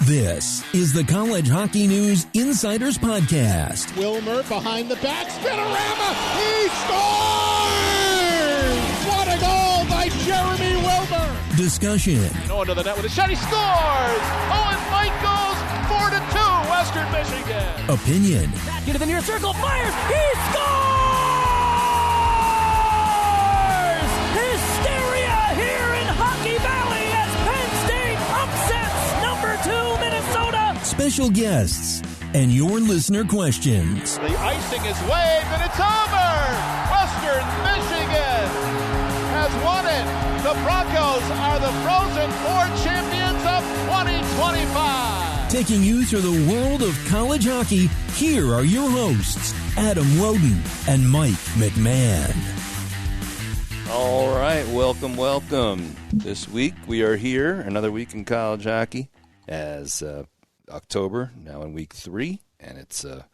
This is the College Hockey News Insiders Podcast. Wilmer behind the back, spinorama, he scores! What a goal by Jeremy Wilmer! Discussion. Into the net with a shot, he scores! Owen Mike goes 4-2, Western Michigan. Opinion. Back into the near circle, fires, he scores! Hysteria here in Hockey Valley as Penn State upsets number 2 Minnesota. Special guests and your listener questions. The icing is waved and it's over! Western Michigan has won it. The Broncos are the Frozen Four champions of 2025. Taking you through the world of college hockey, here are your hosts, Adam Roden and Mike McMahon. All right, welcome. This week we are here, another week in college hockey, as October, now in week 3, and it's a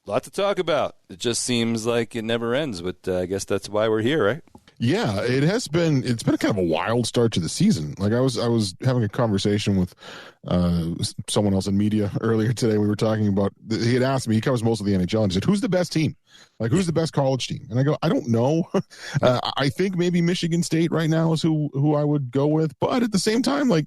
lot to talk about. It just seems like it never ends, but I guess that's why we're here, right? Yeah, it's been kind of a wild start to the season. Like I was having a conversation with someone else in media earlier today. We were talking about, he had asked me, he covers most of the NHL, and he said, who's the best team? Like, who's the best college team? And I go, I don't know. I think maybe Michigan State right now is who I would go with. But at the same time, like,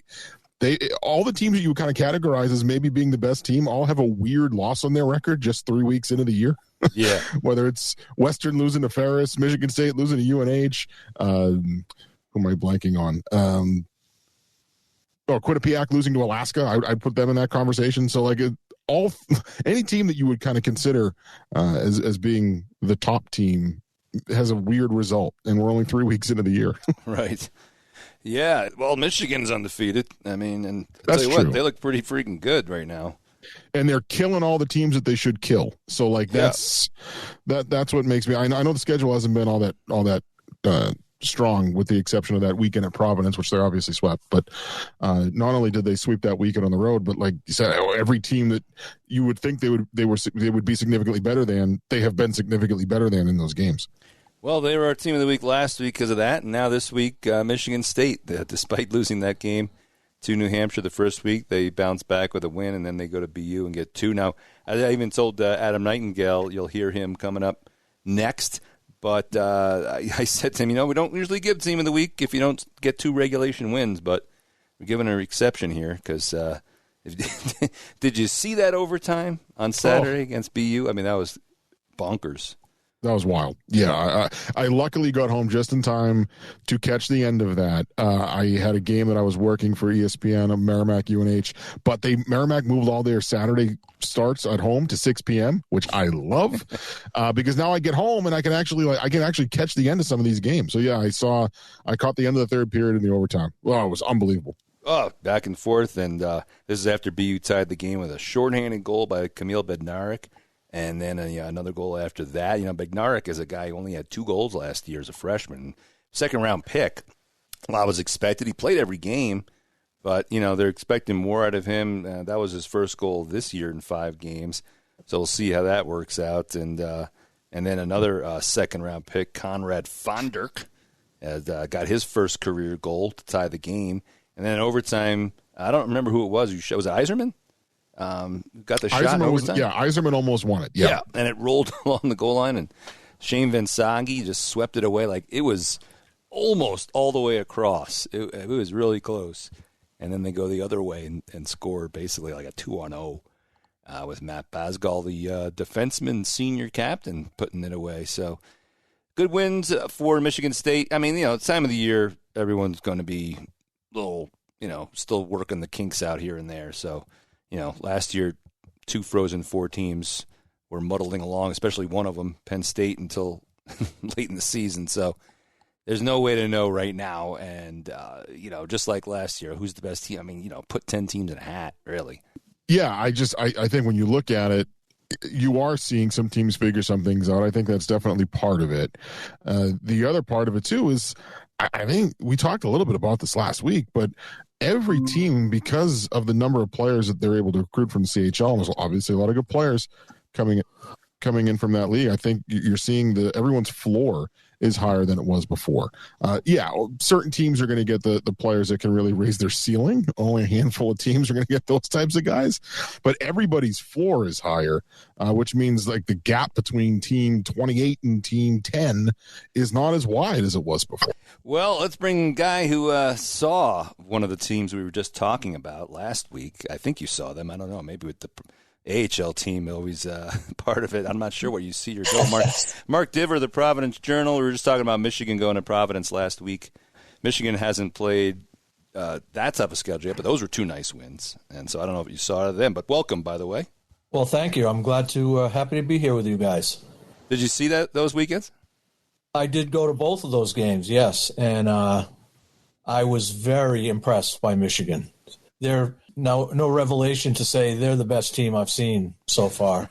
all the teams that you would kind of categorize as maybe being the best team all have a weird loss on their record just 3 weeks into the year. Yeah. Whether it's Western losing to Ferris, Michigan State losing to UNH, who am I blanking on? Quinnipiac losing to Alaska. I'd put them in that conversation. So like any team that you would kind of consider as being the top team has a weird result, and we're only 3 weeks into the year. Right. Yeah. Well, Michigan's undefeated. I mean, and that's tell you true. what, they look pretty freaking good right now. And they're killing all the teams that they should kill. So like that's what makes me. I know the schedule hasn't been all that strong, with the exception of that weekend at Providence, which they're obviously swept. But not only did they sweep that weekend on the road, but like you said, every team that you would think they would be significantly better than, they have been significantly better than in those games. Well, they were our team of the week last week because of that, and now this week, Michigan State, despite losing that game to New Hampshire the first week, they bounce back with a win, and then they go to BU and get 2. Now, I even told Adam Nightingale, you'll hear him coming up next, but I said to him, we don't usually give team of the week if you don't get 2 regulation wins, but we're giving an exception here because did you see that overtime on Saturday against BU? I mean, that was bonkers. That was wild. Yeah, I luckily got home just in time to catch the end of that. I had a game that I was working for ESPN of Merrimack UNH, but Merrimack moved all their Saturday starts at home to 6 p.m., which I love because now I get home and I can actually catch the end of some of these games. So yeah, I caught the end of the third period in the overtime. Well, it was unbelievable. Oh, back and forth, and this is after BU tied the game with a shorthanded goal by Kamil Bednarik. And then another goal after that. Bednarik is a guy who only had 2 goals last year as a freshman. Second-round pick. A lot was expected. He played every game, but, they're expecting more out of him. That was his first goal this year in 5 games. So we'll see how that works out. And then another second-round pick, Conrad Fonderk, got his first career goal to tie the game. And then in overtime, I don't remember who it was. Was it Iserman? Got the shot in overtime? Iserman almost won it. Yeah, and it rolled along the goal line, and Shane Vinsagi just swept it away. Like, it was almost all the way across. It was really close. And then they go the other way and score basically like a 2-on-0 with Matt Basgall, the defenseman senior captain, putting it away. So good wins for Michigan State. I mean, it's time of the year. Everyone's going to be a little, still working the kinks out here and there. So, last year, 2 Frozen Four teams were muddling along, especially one of them, Penn State, until late in the season. So there's no way to know right now. And, just like last year, who's the best team? I mean, put 10 teams in a hat, really. Yeah, I think when you look at it, you are seeing some teams figure some things out. I think that's definitely part of it. The other part of it, too, is I think we talked a little bit about this last week, but every team, because of the number of players that they're able to recruit from the CHL, and there's obviously a lot of good players coming in from that league, I think you're seeing everyone's floor is higher than it was before. Certain teams are going to get the players that can really raise their ceiling. Only a handful of teams are going to get those types of guys, but everybody's floor is higher, which means like the gap between team 28 and team 10 is not as wide as it was before. Well, let's bring a guy who saw one of the teams we were just talking about last week. I think you saw them. I don't know. Maybe with the AHL team, always part of it. I'm not sure what you see. Your go, Mark Diver, the Providence Journal. We were just talking about Michigan going to Providence last week. Michigan hasn't played that tough a schedule yet, but those were two nice wins. And so I don't know if you saw them, but welcome, by the way. Well, thank you. I'm glad to happy to be here with you guys. Did you see those weekends? I did go to both of those games, yes, and I was very impressed by Michigan. They're no revelation to say they're the best team I've seen so far.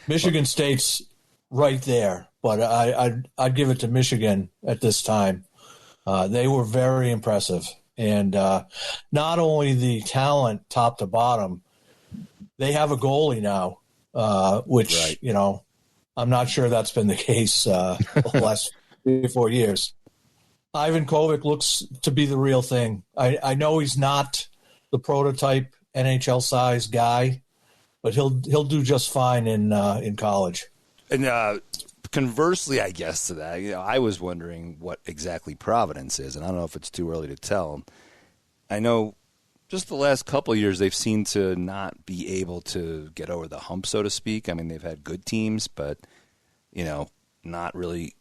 Michigan State's right there, but I'd give it to Michigan at this time. They were very impressive, and not only the talent top to bottom, they have a goalie now, which right. I'm not sure that's been the case the last 3 or 4 years. Ivan Kovic looks to be the real thing. I know he's not the prototype NHL size guy, but he'll do just fine in college. And conversely, I guess to that, I was wondering what exactly Providence is, and I don't know if it's too early to tell. I know just the last couple of years they've seemed to not be able to get over the hump, so to speak. I mean, they've had good teams, but not really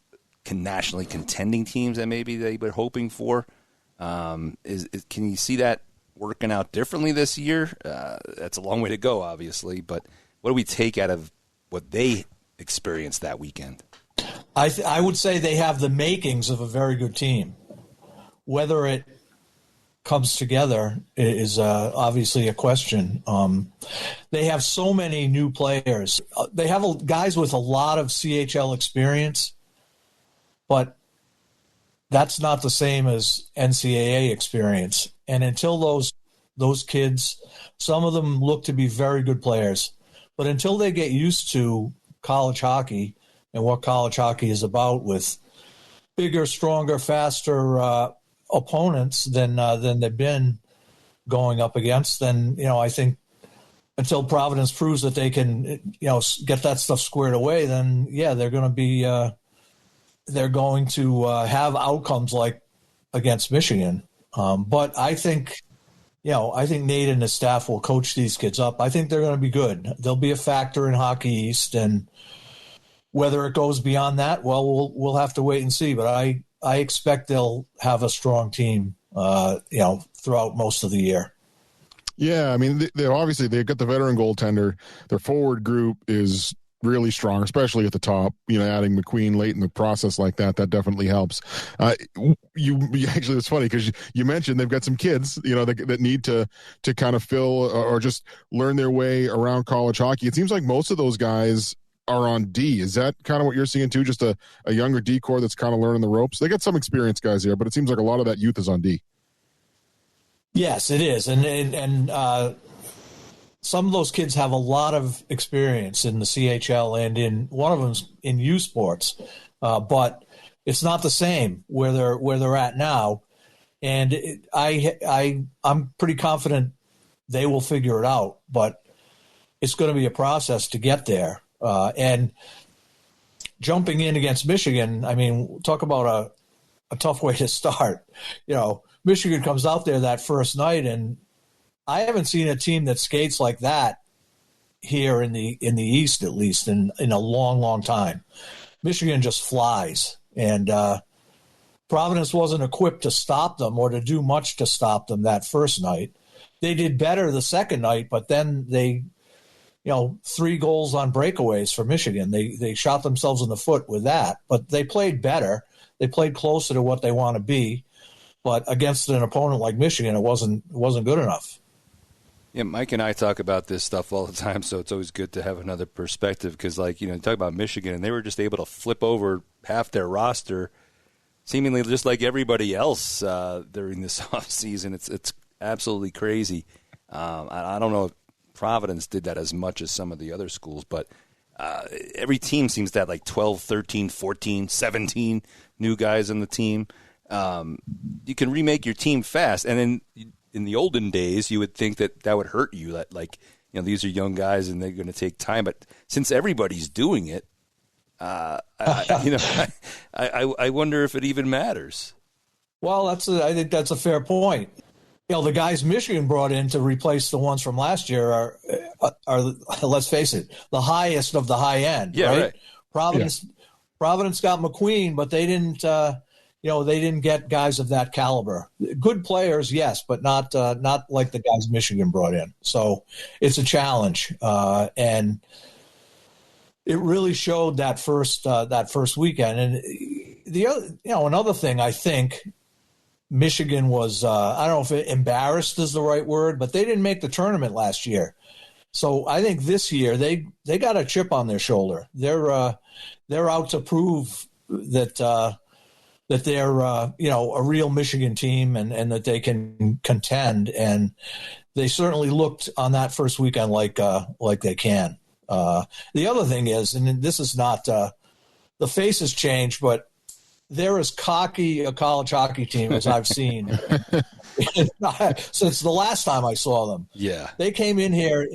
nationally contending teams that maybe they were hoping for. Can you see that working out differently this year? That's a long way to go, obviously, but what do we take out of what they experienced that weekend? I would say they have the makings of a very good team. Whether it comes together is obviously a question. They have so many new players. They have guys with a lot of CHL experience, but that's not the same as NCAA experience. And until those kids, some of them look to be very good players, but until they get used to college hockey and what college hockey is about, with bigger, stronger, faster opponents than they've been going up against, then I think until Providence proves that they can get that stuff squared away, then they're going to be have outcomes like against Michigan. But I think Nate and his staff will coach these kids up. I think they're going to be good. They'll be a factor in Hockey East, and whether it goes beyond that, well, we'll have to wait and see. But I expect they'll have a strong team, throughout most of the year. Yeah, I mean, they've got the veteran goaltender. Their forward group is really strong, especially at the top. Adding McQueen late in the process like that definitely helps. You actually, it's funny because you mentioned they've got some kids, that need to kind of fill or just learn their way around college hockey. It seems like most of those guys are on D. Is that kind of what you're seeing too? Just a younger D core that's kind of learning the ropes? They got some experienced guys here, but it seems like a lot of that youth is on D. Yes, it is. And some of those kids have a lot of experience in the CHL, and one of them's in U Sports. But it's not the same where they're at now. And I'm pretty confident they will figure it out, but it's going to be a process to get there. And jumping in against Michigan, I mean, talk about a tough way to start. Michigan comes out there that first night, and I haven't seen a team that skates like that here in the East, at least in a long, long time. Michigan just flies, and Providence wasn't equipped to stop them or to do much to stop them that first night. They did better the second night, but then they 3 goals on breakaways for Michigan. They shot themselves in the foot with that, but they played better. They played closer to what they want to be, but against an opponent like Michigan, it wasn't good enough. Yeah, Mike and I talk about this stuff all the time, so it's always good to have another perspective because, talk about Michigan, and they were just able to flip over half their roster, seemingly just like everybody else during this offseason. It's absolutely crazy. I don't know if Providence did that as much as some of the other schools, but every team seems to have like 12, 13, 14, 17 new guys on the team. You can remake your team fast. And then in the olden days, you would think that would hurt you. That, like, these are young guys and they're going to take time. But since everybody's doing it, I wonder if it even matters. Well, I think that's a fair point. The guys Michigan brought in to replace the ones from last year are let's face it, the highest of the high end. Yeah, right. Providence got McQueen, but they didn't. They didn't get guys of that caliber. Good players, yes, but not like the guys Michigan brought in. So it's a challenge, and it really showed that first weekend. And the other, another thing, I think Michigan was, I don't know if embarrassed is the right word, but they didn't make the tournament last year. So I think this year they got a chip on their shoulder. They're out to prove that they're a real Michigan team and that they can contend. And they certainly looked on that first weekend like they can. The other thing is, and this is not the faces change, but they're as cocky a college hockey team as I've seen since the last time I saw them. Yeah, they came in here,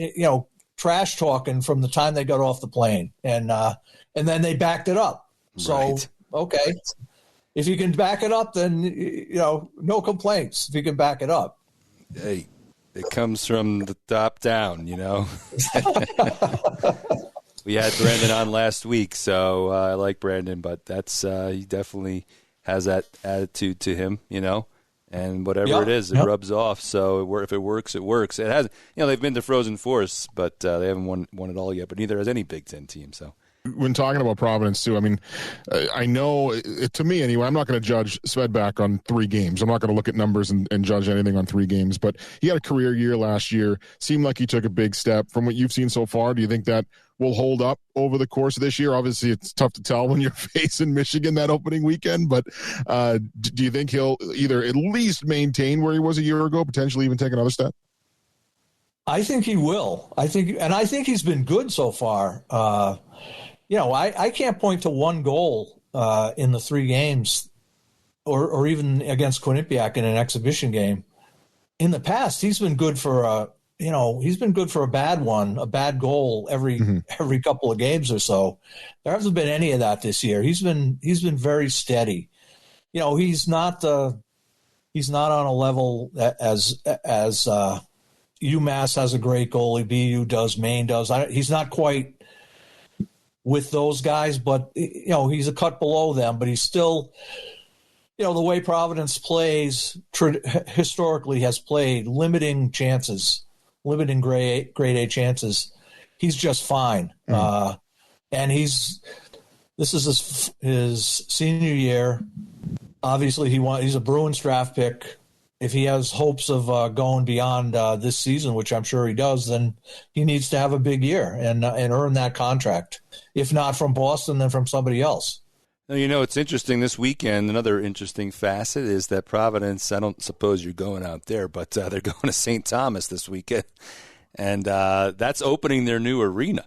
trash talking from the time they got off the plane, and then they backed it up. So right. Okay, if you can back it up, then no complaints. If you can back it up, hey, it comes from the top down. We had Brandon on last week, so I like Brandon, but that's he definitely has that attitude to him, and whatever it is, it rubs off. So if it works, it works. It has, they've been to Frozen Forests, but they haven't won it all yet. But neither has any Big Ten team. So when talking about Providence too, I mean, I know to me anyway, I'm not going to judge Svedback on 3 games. I'm not going to look at numbers and judge anything on 3 games. But he had a career year last year. Seemed like he took a big step. From what you've seen so far, do you think that will hold up over the course of this year? Obviously, it's tough to tell when you're facing Michigan that opening weekend, but do you think he'll either at least maintain where he was a year ago, potentially even take another step? I think he will. I think he's been good so far. I can't point to one goal in the 3 games or even against Quinnipiac in an exhibition game. In the past, he's been good for he's been good for a bad goal every couple of games or so. There hasn't been any of that this year. He's been very steady. He's not on a level as UMass has a great goalie, BU does, Maine does. He's not quite with those guys, but he's a cut below them. But he's still, the way Providence plays historically has played, limiting grade A chances. He's just fine. And this is his senior year. Obviously, he's a Bruins draft pick. If he has hopes of going beyond this season, which I'm sure he does, then he needs to have a big year and earn that contract. If not from Boston, then from somebody else. It's interesting this weekend. Another interesting facet is that Providence, I don't suppose you're going out there, but they're going to St. Thomas this weekend. And that's opening their new arena.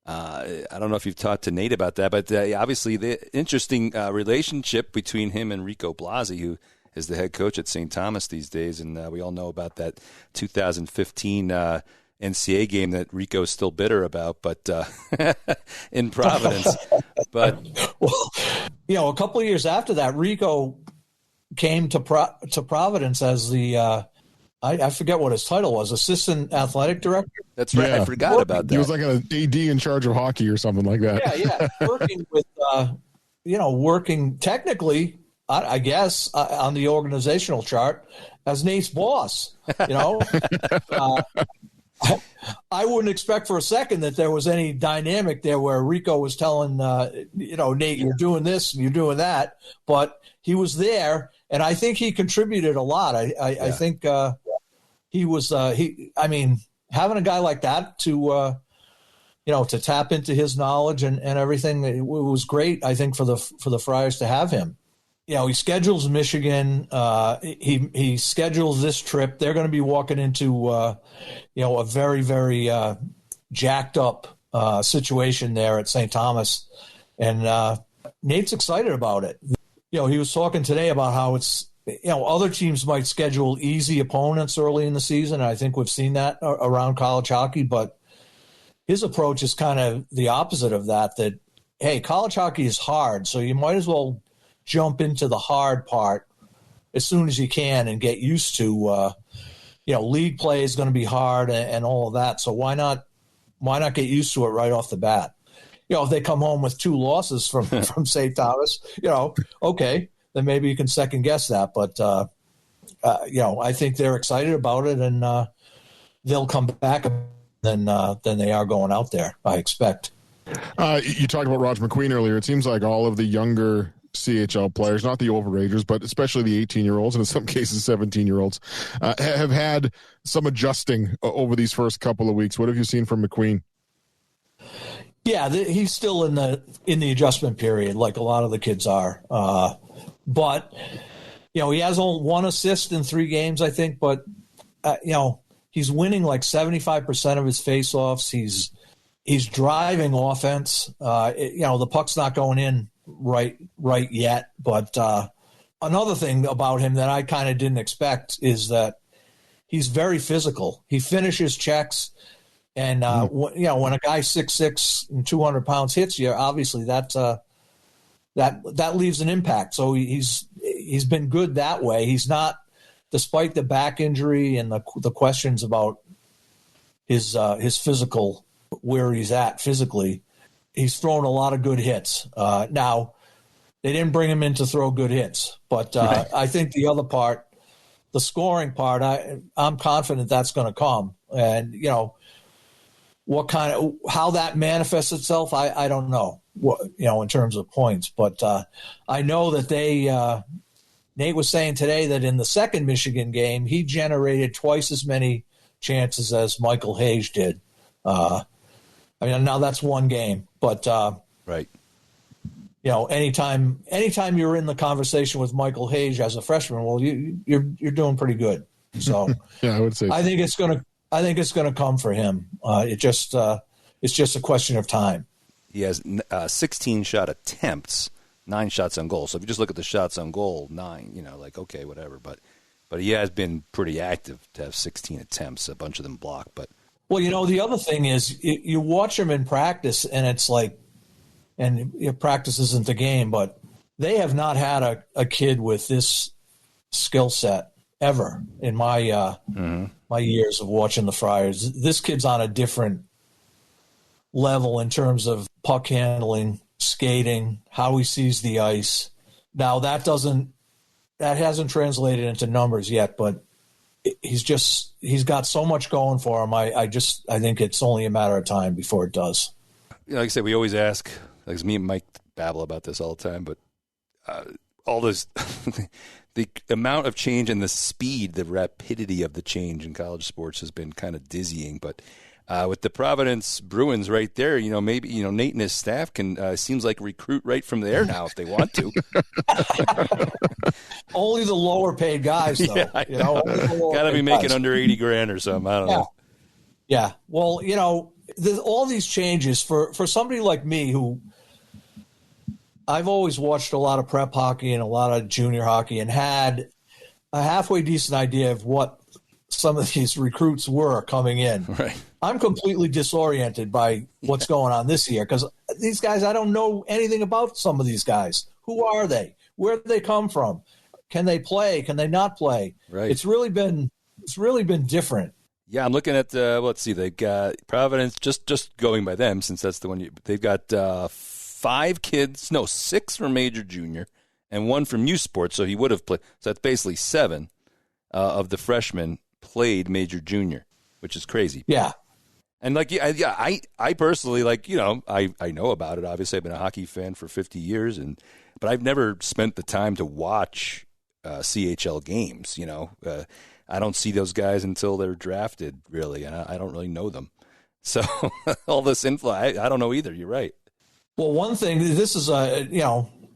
I don't know if you've talked to Nate about that, but obviously the interesting relationship between him and Rico Blasi, who is the head coach at St. Thomas these days. And we all know about that 2015 NCAA game that Rico's still bitter about, but in Providence. But a couple of years after that, Rico came to Providence as the I forget what his title was, assistant athletic director. That's right. Yeah. I forgot about that. He was like an AD in charge of hockey or something like that. Yeah. Working with, working technically, I guess, on the organizational chart as Nate's boss. I wouldn't expect for a second that there was any dynamic there where Rico was telling, Nate, you're doing this and you're doing that. But he was there, and I think he contributed a lot. I think he was having a guy like that to tap into his knowledge and everything. It was great, I think, for the Friars to have him. He schedules Michigan. He schedules this trip. They're going to be walking into, a very, very jacked up situation there at St. Thomas. And Nate's excited about it. He was talking today about how it's, other teams might schedule easy opponents early in the season. And I think we've seen that around college hockey, but his approach is kind of the opposite of that, hey, college hockey is hard, so you might as well jump into the hard part as soon as you can and get used to, league play is going to be hard and all of that. So why not get used to it right off the bat? If they come home with 2 losses from St. Thomas, okay, then maybe you can second guess that. But, I think they're excited about it, and they'll come back than they are going out there, I expect. You talked about Roger McQueen earlier. It seems like all of the younger CHL players, not the overagers, but especially the 18-year-olds and in some cases 17-year-olds, have had some adjusting over these first couple of weeks. What have you seen from McQueen? Yeah, he's still in the adjustment period, like a lot of the kids are. But he has only 1 assist in 3 games, I think. But he's winning like 75% of his faceoffs. He's driving offense. The puck's not going in right yet. But another thing about him that I kind of didn't expect is that he's very physical. He finishes checks. And, when a guy 6'6" and 200 pounds hits you, obviously that leaves an impact. So he's been good that way. He's not, despite the back injury and the questions about his physical, where he's at physically, he's thrown a lot of good hits. Now, they didn't bring him in to throw good hits, but right. I think the other part, the scoring part, I'm confident that's going to come. And, how that manifests itself, I don't know, in terms of points. But I know that Nate was saying today that in the second Michigan game, he generated twice as many chances as Michael Hayes did. Now that's one game, but right. Anytime you're in the conversation with Michael Hayes as a freshman, well, you're doing pretty good. So yeah, I would say. I think it's going to come for him. It's just a question of time. He has 16 shot attempts, 9 shots on goal. So if you just look at the shots on goal, 9, okay, whatever. But he has been pretty active to have 16 attempts, a bunch of them blocked. But well, the other thing is you watch him in practice, and it's like, and practice isn't the game, but they have not had a kid with this skill set ever in my my years of watching the Friars. This kid's on a different level in terms of puck handling, skating, how he sees the ice. Now that hasn't translated into numbers yet, but he's got so much going for him. I think it's only a matter of time before it does. Like I said, we always ask, like me and Mike babble about this all the time, but all this the amount of change and the speed, the rapidity of the change in college sports has been kind of dizzying. But with the Providence Bruins right there, maybe Nate and his staff can seems like recruit right from there now if they want to. Only the lower paid guys, though. Yeah, got to be making under $80,000 or something. I don't know. Yeah. Well, all these changes for somebody like me who I've always watched a lot of prep hockey and a lot of junior hockey and had a halfway decent idea of what some of these recruits were coming in. Right. I'm completely disoriented by what's going on this year because these guys, I don't know anything about some of these guys. Who are they? Where do they come from? Can they play? Can they not play? Right. It's really been different. Yeah, I'm looking at let's see, they got Providence, just going by them since that's the one they've got 6 from major junior and 1 from U Sports, so he would have played. So that's basically 7 of the freshmen played major junior, which is crazy. Yeah. And I personally I know about it. Obviously, I've been a hockey fan for 50 years, but I've never spent the time to watch CHL games. I don't see those guys until they're drafted, really, and I don't really know them. So all this info, I don't know either. You're right. Well, one thing, this is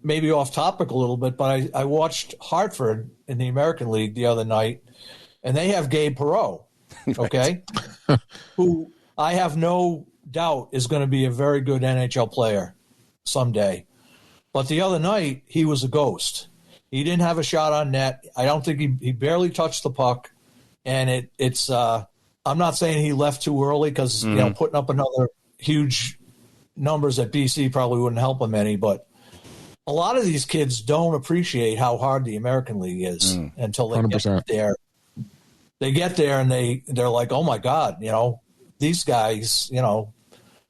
maybe off topic a little bit, but I watched Hartford in the American League the other night, and they have Gabe Perreault, okay, who I have no doubt is going to be a very good NHL player someday. But the other night, he was a ghost. He didn't have a shot on net. I don't think he barely touched the puck. And it's I'm not saying he left too early because, putting up another huge numbers at BC probably wouldn't help him any. But a lot of these kids don't appreciate how hard the American League is until they 100%. get there. They get there and they're like, oh, my God, these guys,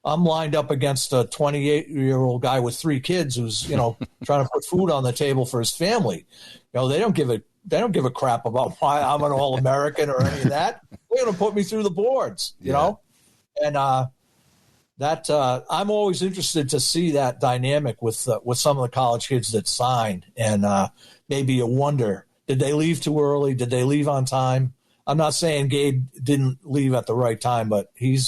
I'm lined up against a 28-year-old guy with 3 kids who's, trying to put food on the table for his family. They don't give a crap about why I'm an All-American or any of that. They're going to put me through the boards, you know? And that I'm always interested to see that dynamic with some of the college kids that signed. And maybe you wonder, did they leave too early? Did they leave on time? I'm not saying Gabe didn't leave at the right time, but the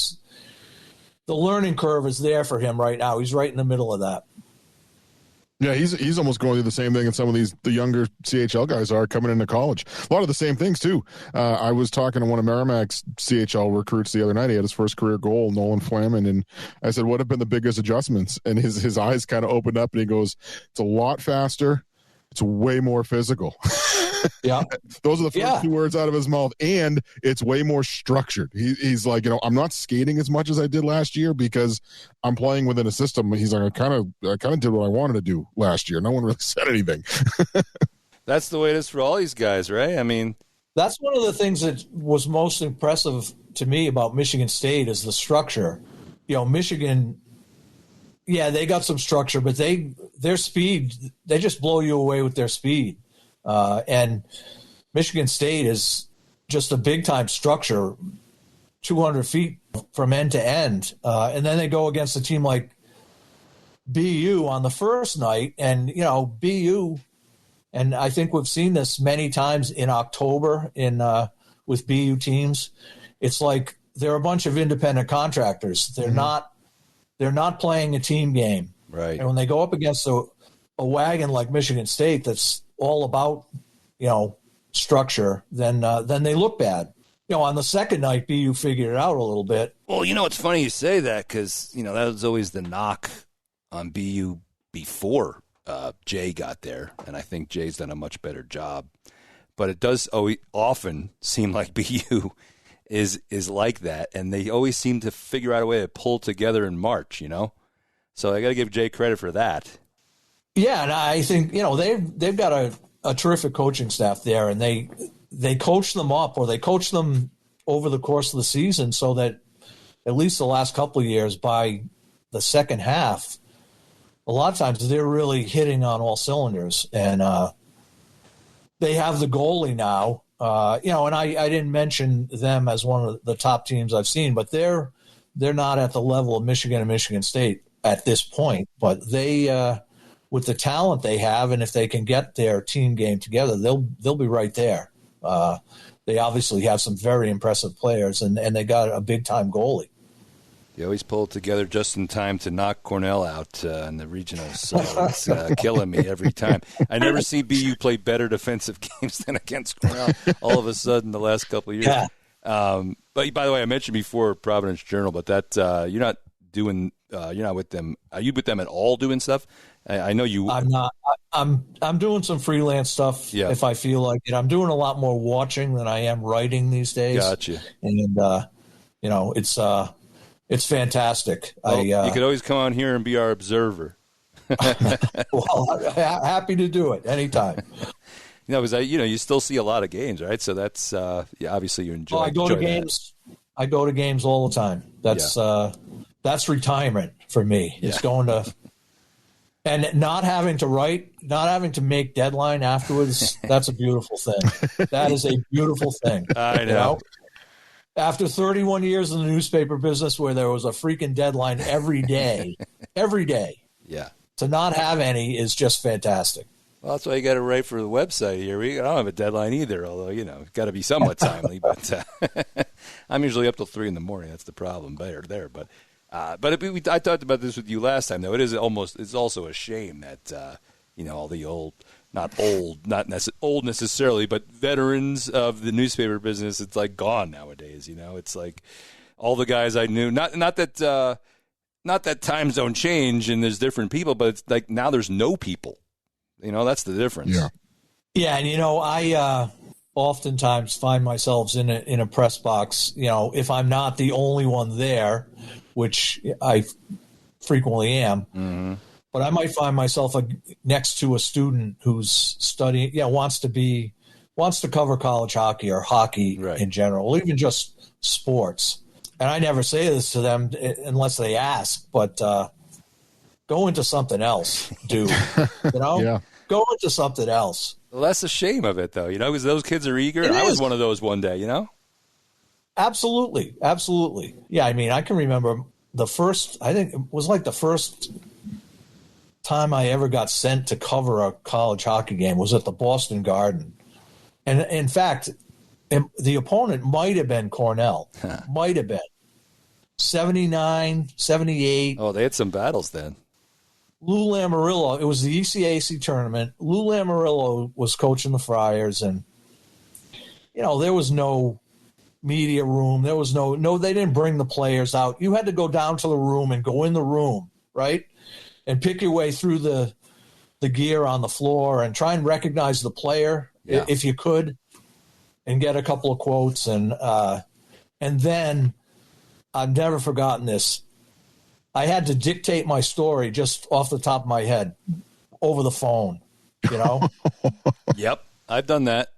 learning curve is there for him right now. He's right in the middle of that. Yeah, he's almost going through the same thing, and some of the younger CHL guys are coming into college. A lot of the same things too. I was talking to one of Merrimack's CHL recruits the other night. He had his first career goal, Nolan Flamin, and I said, "What have been the biggest adjustments?" And his eyes kind of opened up, and he goes, "It's a lot faster. It's way more physical." Yeah, those are the first 2 words out of his mouth, and it's way more structured. He's like, I'm not skating as much as I did last year because I'm playing within a system. He's like, I kind of did what I wanted to do last year. No one really said anything. That's the way it is for all these guys, right? I mean, that's one of the things that was most impressive to me about Michigan State is the structure. Michigan, they got some structure, but their speed, they just blow you away with their speed. And Michigan State is just a big-time structure, 200 feet from end to end. And then they go against a team like BU on the first night. And, BU, and I think we've seen this many times in October with BU teams, it's like they're a bunch of independent contractors. They're not playing a team game. Right. And when they go up against a wagon like Michigan State that's all about, structure, then they look bad. On the second night, BU figured it out a little bit. Well, it's funny you say that because, that was always the knock on BU before Jay got there, and I think Jay's done a much better job. But it does often seem like BU is like that, and they always seem to figure out a way to pull together in March, So I got to give Jay credit for that. Yeah, and I think they've got a terrific coaching staff there, and they coach them up, or they coach them over the course of the season, so that at least the last couple of years, by the second half, a lot of times they're really hitting on all cylinders, and they have the goalie now. And I didn't mention them as one of the top teams I've seen, but they're not at the level of Michigan and Michigan State at this point, but they. With the talent they have, and if they can get their team game together, they'll be right there. They obviously have some very impressive players, and they got a big-time goalie. You always pull it together just in time to knock Cornell out in the regionals, so it's killing me every time. I never see BU play better defensive games than against Cornell all of a sudden the last couple of years. Yeah. But by the way, I mentioned before Providence Journal, but that you're not with them. Are you with them at all doing stuff? I know you. I'm not. I'm doing some freelance stuff if I feel like it. I'm doing a lot more watching than I am writing these days. Gotcha. And it's fantastic. Well, you could always come on here and be our observer. Well, happy to do it anytime. Because you still see a lot of games, right? So that's obviously you enjoy. I go to games. I go to games all the time. That's retirement for me. It's going to. And not having to write, not having to make deadline afterwards, that's a beautiful thing. That is a beautiful thing. I know. After 31 years in the newspaper business where there was a freaking deadline every day, yeah, to not have any is just fantastic. Well, that's why you got to write for the website here. I don't have a deadline either, although, it's got to be somewhat timely. But I'm usually up till 3 in the morning. That's the problem there. But I talked about this with you last time, though. It's also a shame that, all the old necessarily, but veterans of the newspaper business, it's like gone nowadays. It's like all the guys I knew. Not that time zone change and there's different people, but it's like now there's no people. That's the difference. Yeah. Yeah, and I oftentimes find myself in a press box. If I'm not the only one there, which I frequently am, mm-hmm. but I might find myself next to a student who's studying. Wants to cover college hockey or hockey in general, or even just sports. And I never say this to them unless they ask, but go into something else, dude. Yeah. Go into something else. Well, that's the shame of it, though, because those kids are eager. I was one of those one day, Absolutely. Absolutely. Yeah, I can remember the first time I ever got sent to cover a college hockey game was at the Boston Garden. And in fact, the opponent might have been Cornell. Might have been. 79, 78. Oh, they had some battles then. Lou Lamoriello, it was the ECAC tournament. Lou Lamoriello was coaching the Friars, and, there was no media room. There was no, they didn't bring the players out. You had to go down to the room and go in the room, right? And pick your way through the gear on the floor and try and recognize the player if you could and get a couple of quotes. And then I've never forgotten this. I had to dictate my story just off the top of my head over the phone, Yep, I've done that.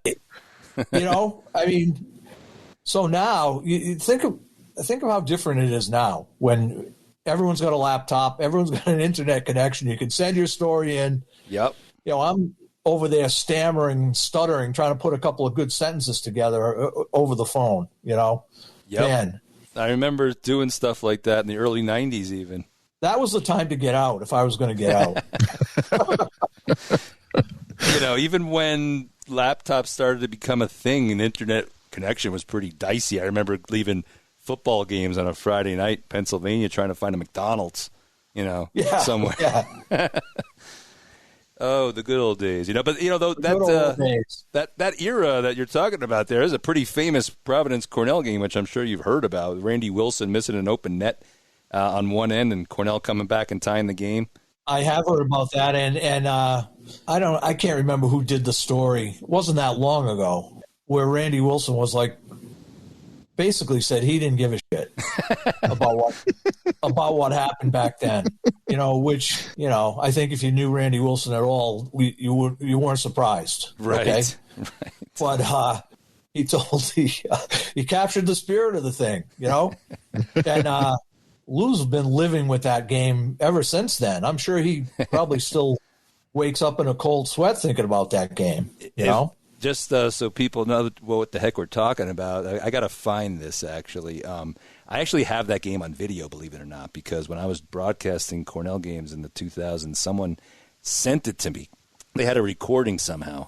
So now you think of how different it is now when everyone's got a laptop, everyone's got an internet connection. You can send your story in. Yep. I'm over there stammering, stuttering, trying to put a couple of good sentences together over the phone, Yep. Man. I remember doing stuff like that in the early 90s even. That was the time to get out if I was going to get out. Even when laptops started to become a thing and internet connection was pretty dicey. I remember leaving football games on a Friday night in Pennsylvania trying to find a McDonald's, somewhere. Yeah. Oh, the good old days, But that era that you're talking about there is a pretty famous Providence Cornell game, which I'm sure you've heard about. Randy Wilson missing an open net on one end, and Cornell coming back and tying the game. I have heard about that, and I can't remember who did the story. It wasn't that long ago where Randy Wilson was basically said he didn't give a shit about what happened back then. Which I think if you knew Randy Wilson at all, you weren't surprised, right? Okay? Right. But he captured the spirit of the thing, and Lou's been living with that game ever since then. I'm sure he probably still wakes up in a cold sweat thinking about that game. Just so people know what the heck we're talking about, I got to find this, actually. I actually have that game on video, believe it or not, because when I was broadcasting Cornell games in the 2000s, someone sent it to me. They had a recording somehow,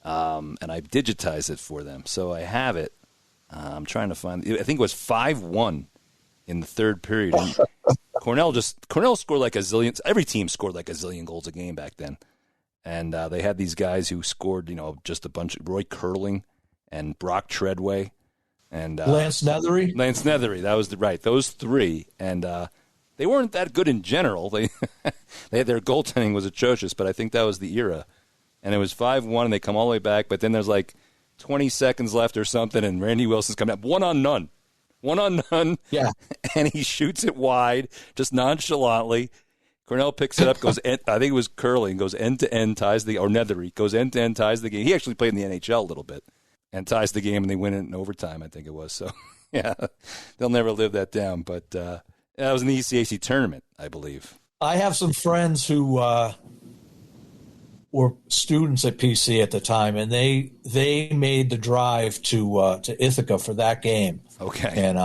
and I digitized it for them. So I have it. I'm trying to find it. I think it was 5-1 in the third period. And Cornell scored like a zillion. Every team scored like a zillion goals a game back then. And they had these guys who scored, just a bunch of Roy Curling and Brock Treadway and Lance Nethery. That was those three. And they weren't that good in general. They had their goaltending was atrocious, but I think that was the era. And it was 5-1, and they come all the way back. But then there's 20 seconds left or something, and Randy Wilson's coming up 1-on-none. 1-on-none. Yeah. And he shoots it wide, just nonchalantly. Cornell picks it up, goes I think it was Curling, goes end-to-end, ties the – or Nethery, goes end-to-end, ties the game. He actually played in the NHL a little bit and ties the game, and they win it in overtime, I think it was. So, yeah, they'll never live that down. But that was in the ECAC tournament, I believe. I have some friends who were students at PC at the time, and they made the drive to Ithaca for that game. Okay. And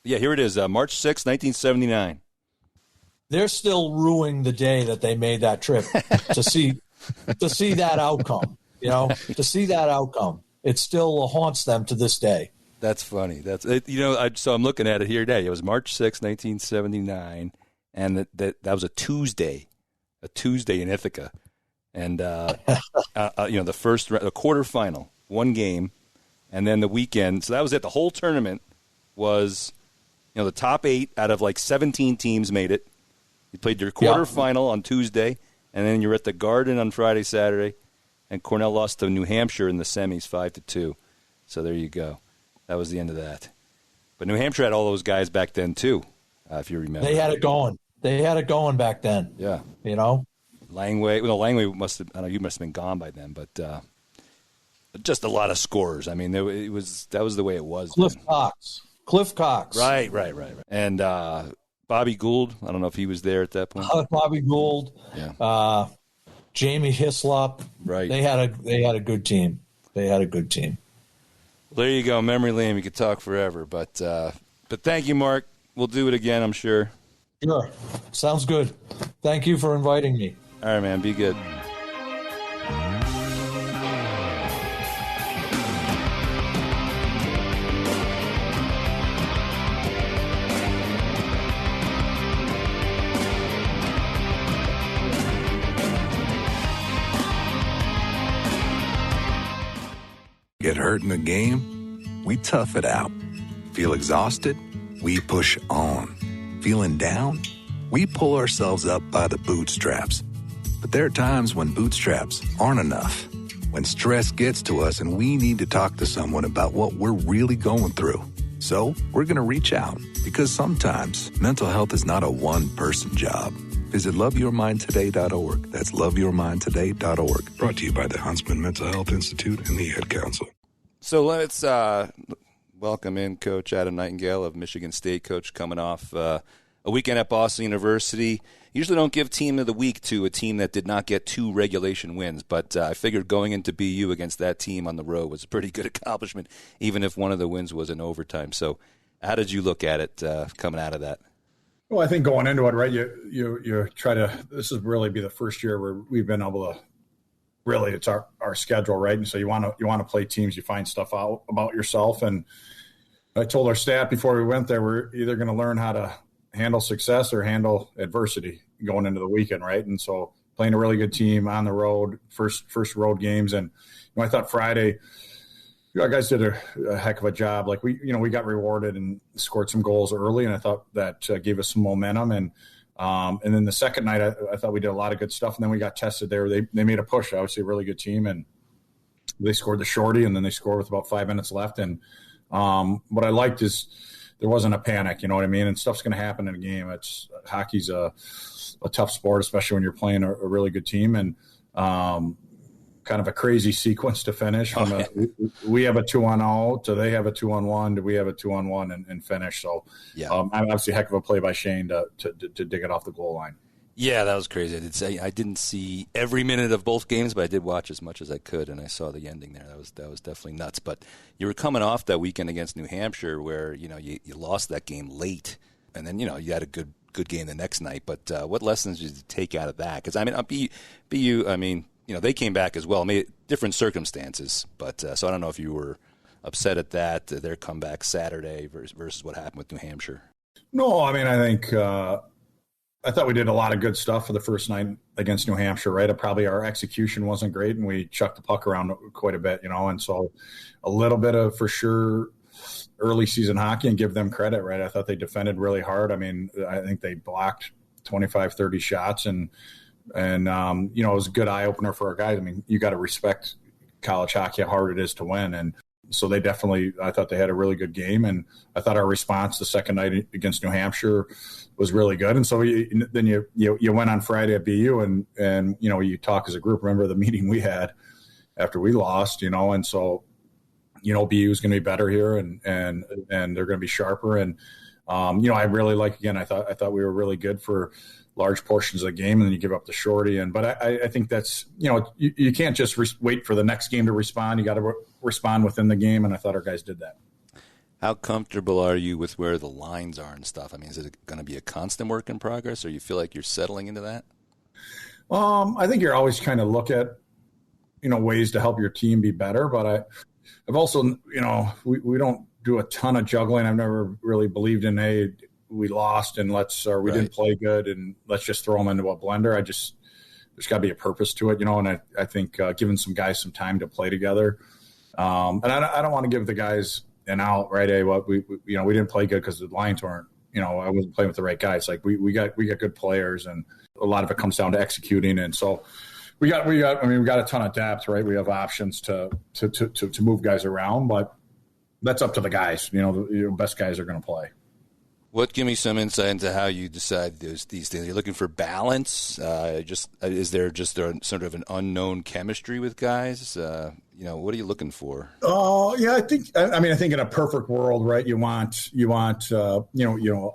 yeah, here it is, March 6, 1979. They're still ruining the day that they made that trip to see that outcome. To see that outcome, it still haunts them to this day. That's funny. So I'm looking at it here today. It was March 6, 1979, and that was a Tuesday in Ithaca, and the quarterfinal, one game, and then the weekend. So that was it. The whole tournament was, the top 8 out of like 17 teams made it. You played your quarterfinal on Tuesday, and then you're at the Garden on Friday, Saturday, and Cornell lost to New Hampshire in the semis 5-2. So there you go. That was the end of that. But New Hampshire had all those guys back then too, if you remember. They had it going. They had it going back then. Yeah. Langway. Langway must have. I don't know. You must have been gone by then, but just a lot of scorers. I mean, that was the way it was. Cliff Cox. Right. And Bobby Gould. I don't know if he was there at that point. Bobby Gould. Yeah. Jamie Hislop. Right. They had a good team. Well, there you go, memory lane. We could talk forever, but thank you, Mark. We'll do it again, I'm sure. Sure. Sounds good. Thank you for inviting me. All right, man. Be good. Get hurt in the game? We tough it out. Feel exhausted? We push on. Feeling down? We pull ourselves up by the bootstraps. But there are times when bootstraps aren't enough. When stress gets to us and we need to talk to someone about what we're really going through. So we're going to reach out, because sometimes mental health is not a one-person job. Visit loveyourmindtoday.org. That's loveyourmindtoday.org. Brought to you by the Huntsman Mental Health Institute and the Ad Council. So let's welcome in Coach Adam Nightingale of Michigan State. Coach, coming off a weekend at Boston University. Usually don't give team of the week to a team that did not get 2 regulation wins, but I figured going into BU against that team on the road was a pretty good accomplishment, even if one of the wins was in overtime. So how did you look at it coming out of that? Well, I think going into it, right, you try to – this is really be the first year where we've been able to – really it's our schedule, right? And so you want to play teams, you find stuff out about yourself. And I told our staff before we went there, we're either going to learn how to handle success or handle adversity going into the weekend, right? And so playing a really good team on the road, first road games. And I thought Friday – our guys did a heck of a job. Like we got rewarded and scored some goals early, and I thought that gave us some momentum. And then the second night, I thought we did a lot of good stuff. And then we got tested there. They made a push. Obviously, a really good team, and they scored the shorty, and then they scored with about 5 minutes left. And what I liked is there wasn't a panic. You know what I mean? And stuff's going to happen in a game. Hockey's a tough sport, especially when you're playing a really good team. And kind of a crazy sequence to finish. We have a 2-on-0 to they have a 2-on-1 to we have a 2-on-1 and finish. So obviously a heck of a play by Shane to dig it off the goal line. Yeah, that was crazy. I didn't see every minute of both games, but I did watch as much as I could, and I saw the ending there. That was definitely nuts. But you were coming off that weekend against New Hampshire where you lost that game late, and then you had a good game the next night. But what lessons did you take out of that? Because BU, they came back as well. Different circumstances, but so I don't know if you were upset at that, their comeback Saturday versus what happened with New Hampshire. No, I think I thought we did a lot of good stuff for the first night against New Hampshire, right? Probably our execution wasn't great, and we chucked the puck around quite a bit, and so a little bit of, for sure, early season hockey, and give them credit, right? I thought they defended really hard. I think they blocked 25, 30 shots, and it was a good eye opener for our guys. You got to respect college hockey, how hard it is to win. And so I thought they had a really good game. And I thought our response the second night against New Hampshire was really good. And so then you went on Friday at BU and you talk as a group. Remember the meeting we had after we lost, and so, BU is going to be better here and they're going to be sharper. And, I really I thought we were really good for large portions of the game, and then you give up the shorty. But I think that's, you can't just wait for the next game to respond. You got to respond within the game, and I thought our guys did that. How comfortable are you with where the lines are and stuff? Is it going to be a constant work in progress, or you feel like you're settling into that? I think you're always trying to look at, ways to help your team be better. But I've also, we don't do a ton of juggling. I've never really believed in, hey, we lost and we didn't play good and let's just throw them into a blender. There's got to be a purpose to it, and I think giving some guys some time to play together. And I don't want to give the guys and out, right? Hey, well, we didn't play good because the lines weren't, I wasn't playing with the right guys. Like we got good players, and a lot of it comes down to executing. And so we got a ton of depth, right? We have options to move guys around, but that's up to the guys. The best guys are going to play. Give me some insight into how you decide these things. You're looking for balance. Is there just sort of an unknown chemistry with guys? What are you looking for? Yeah, I think in a perfect world, right? You want a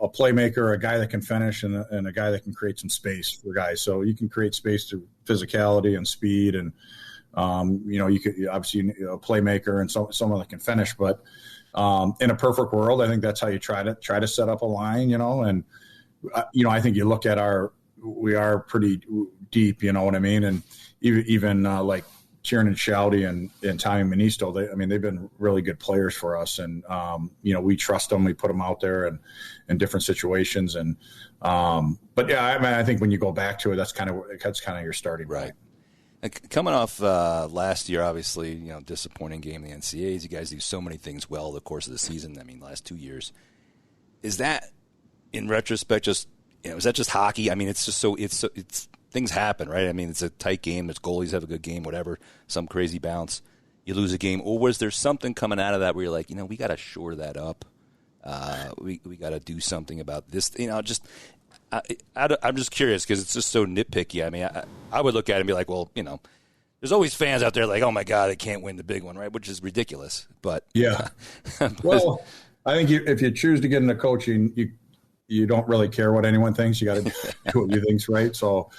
playmaker, a guy that can finish, and a guy that can create some space for guys. So you can create space through physicality and speed, and you could obviously a playmaker and someone that can finish, but. In a perfect world, I think that's how you try to set up a line, and I think you look at we are pretty deep, you know what I mean, and even like Tiernan Shouty and Tommy Ministo, they've been really good players for us, and we trust them, we put them out there and in different situations, and but yeah, I think when you go back to it, that's kind of your starting point. Coming off last year, obviously, disappointing game in the NCAAs. You guys do so many things well the course of the season. Last 2 years. Is that, in retrospect, is that just hockey? It's just things happen, right? It's a tight game. There's goalies have a good game, whatever, some crazy bounce. You lose a game. Or was there something coming out of that where you're like, we got to shore that up. We got to do something about this. I'm just curious because it's just so nitpicky. I would look at it and be like, well, there's always fans out there like, oh my God, I can't win the big one, right? Which is ridiculous. But yeah, well, I think if you choose to get into coaching, you don't really care what anyone thinks. You got to do what you think's right. So,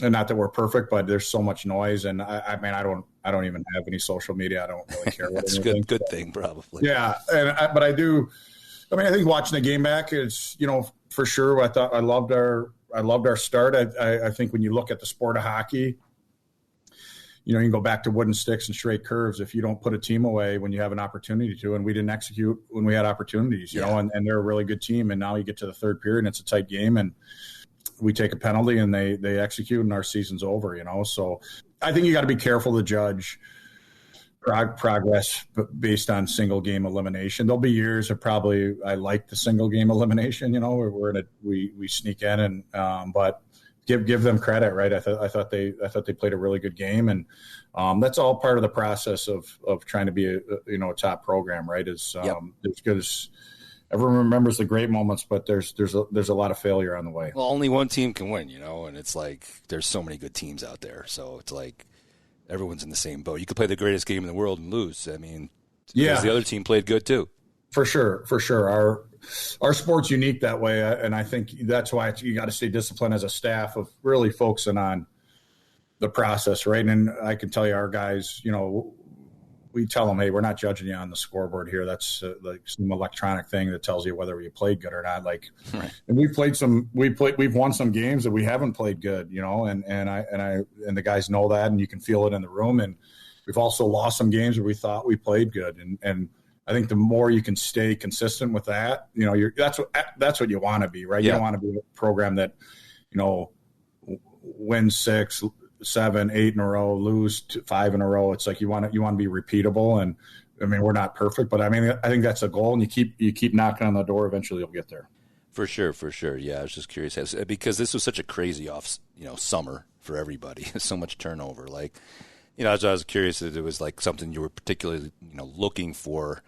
and not that we're perfect, but there's so much noise, and I don't even have any social media. I don't really care. That's a good thing, probably. Yeah, but I do. I think watching the game back is, for sure. I loved our start. I think when you look at the sport of hockey, you can go back to wooden sticks and straight curves if you don't put a team away when you have an opportunity to, and we didn't execute when we had opportunities, and they're a really good team. And now you get to the third period and it's a tight game, and we take a penalty and they execute and our season's over, So I think you got to be careful to judge progress based on single game elimination. There'll be years of probably I like the single game elimination, where we sneak in and but give them credit, right? I thought they played a really good game, and that's all part of the process of trying to be a top program, right? As good as everyone remembers the great moments, but there's a lot of failure on the way. Well, only one team can win, and it's like there's so many good teams out there, so it's like everyone's in the same boat. You could play the greatest game in the world and lose. Because the other team played good too. For sure. Our sport's unique that way, and I think that's why you got to stay disciplined as a staff of really focusing on the process, right? And I can tell you, our guys, we tell them, hey, we're not judging you on the scoreboard here. That's like some electronic thing that tells you whether you played good or not. Right. And we've won some games that we haven't played good, and the guys know that, and you can feel it in the room. And we've also lost some games where we thought we played good. And I think the more you can stay consistent with that, that's what you want to be, right? Yeah. You don't want to be a program that, wins 6, 7, 8 in a row, lose 5 in a row. It's like you want to be repeatable, and we're not perfect, but I think that's a goal, and you keep knocking on the door. Eventually, you'll get there. For sure. Yeah, I was just curious because this was such a crazy summer for everybody. So much turnover. Like, I was curious if it was like something you were particularly looking for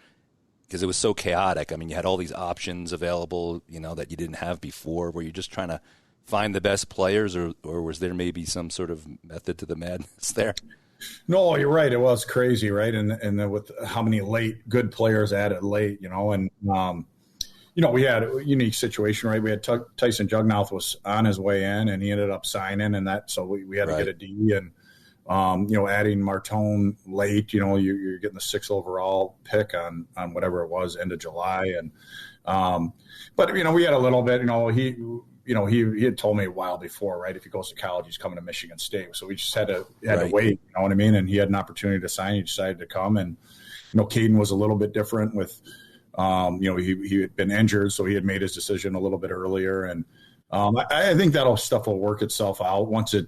because it was so chaotic. You had all these options available, that you didn't have before. Were you just trying to find the best players, or was there maybe some sort of method to the madness there? No, you're right. It was crazy, right? And then with how many good players added late, and we had a unique situation, right? We had Tyson Jugmouth was on his way in, and he ended up signing, and that so we had to get a D, and adding Martone late, you're getting the 6th overall pick on whatever it was, end of July, and but we had a little bit, he had told me a while before, right? If he goes to college, he's coming to Michigan State. So we just had to wait, you know what I mean? And he had an opportunity to sign. He decided to come. And, Caden was a little bit different with, he had been injured, so he had made his decision a little bit earlier. And I think stuff will work itself out once it,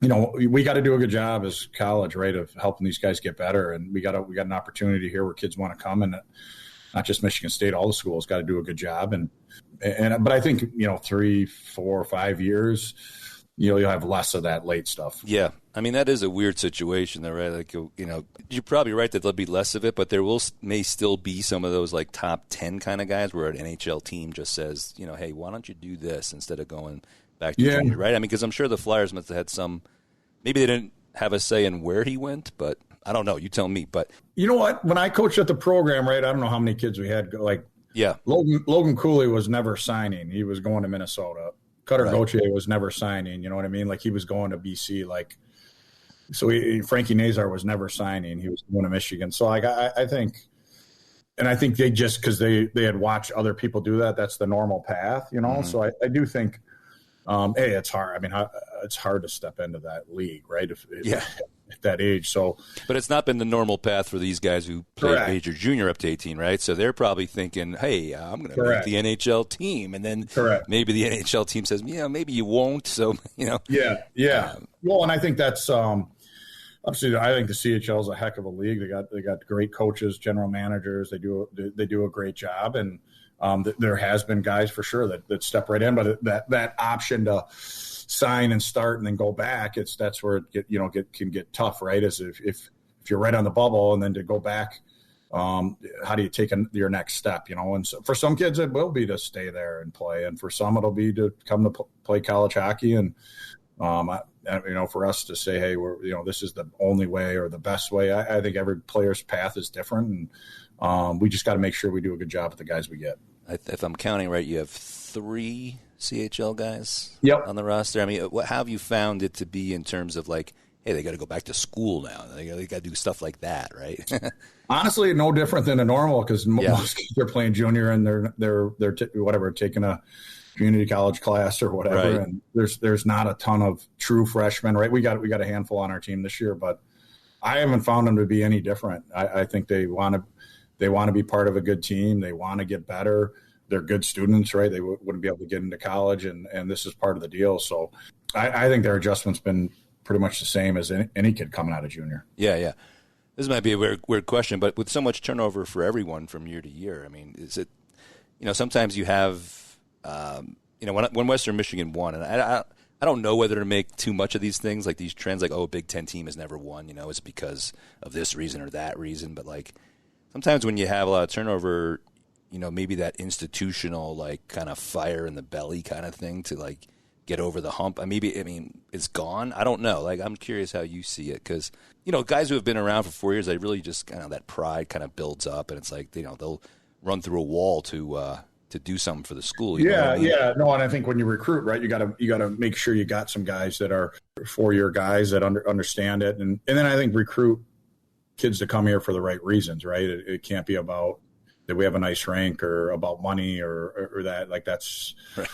we got to do a good job as college, right, of helping these guys get better. And we got an opportunity here where kids want to come. And not just Michigan State, all the schools got to do a good job. But I think, 3, 4, 5 years, you'll have less of that late stuff. Yeah. I mean, that is a weird situation, though, right? Like, you're probably right that there'll be less of it, but there may still be some of those like top 10 kind of guys where an NHL team just says, hey, why don't you do this instead of going back to junior, right? I mean, because I'm sure the Flyers must have had some. Maybe they didn't have a say in where he went, but I don't know. You tell me. But you know what? When I coached at the program, right, I don't know how many kids we had. Like, yeah, Logan Cooley was never signing. He was going to Minnesota. Cutter Right. Gauthier was never signing. You know what I mean? Like, he was going to BC. Like, so Frankie Nazar was never signing. He was going to Michigan. So like, I think, and I think they just, because they had watched other people do that, that's the normal path, Mm-hmm. So I do think, it's hard. I mean, it's hard to step into that league, right? At that age. So, but it's not been the normal path for these guys who play Correct. major junior up to 18, right? So they're probably thinking, hey, I'm going to make Correct. the NHL team. And then Correct. maybe the NHL team says, maybe you won't. So, Yeah. Well, and I think that's obviously. I think the CHL is a heck of a league. They got great coaches, general managers. They do a great job, and there has been guys for sure that step right in. But that option to sign and start and then go back, that's where it can get tough, right? As if you're right on the bubble and then to go back. How do you take your next step, And so for some kids, it will be to stay there and play. And for some, it'll be to come to play college hockey. And, for us to say, hey, this is the only way or the best way. I think every player's path is different. And we just got to make sure we do a good job with the guys we get. If I'm counting right, you have 3 CHL guys Yep. on the roster. I mean, how have you found it to be in terms of like, hey, they got to go back to school now. They got to do stuff like that, right? Honestly, no different than a normal, because most kids are playing junior and they're taking a community college class or whatever. Right. And there's not a ton of true freshmen, right? We got a handful on our team this year, but I haven't found them to be any different. I think they want to be part of a good team. They want to get better. They're good students, right? They wouldn't be able to get into college, and this is part of the deal. So I think their adjustment's been pretty much the same as any kid coming out of junior. Yeah. This might be a weird question, but with so much turnover for everyone from year to year, I mean, is it, sometimes you have, when Western Michigan won, and I don't know whether to make too much of these things, like these trends, like, a Big Ten team has never won, it's because of this reason or that reason. But like sometimes when you have a lot of turnover, maybe that institutional, like, kind of fire in the belly kind of thing to like get over the hump. It's gone. I don't know. Like, I'm curious how you see it, because, guys who have been around for 4 years, they really just kind of, that pride kind of builds up, and it's like, they'll run through a wall to do something for the school. Yeah. No, and I think when you recruit, right, you got to make sure you got some guys that are 4-year guys that understand it, and then I think recruit kids to come here for the right reasons, right? It can't be about that we have a nice rank or about money or that. Like, that's right.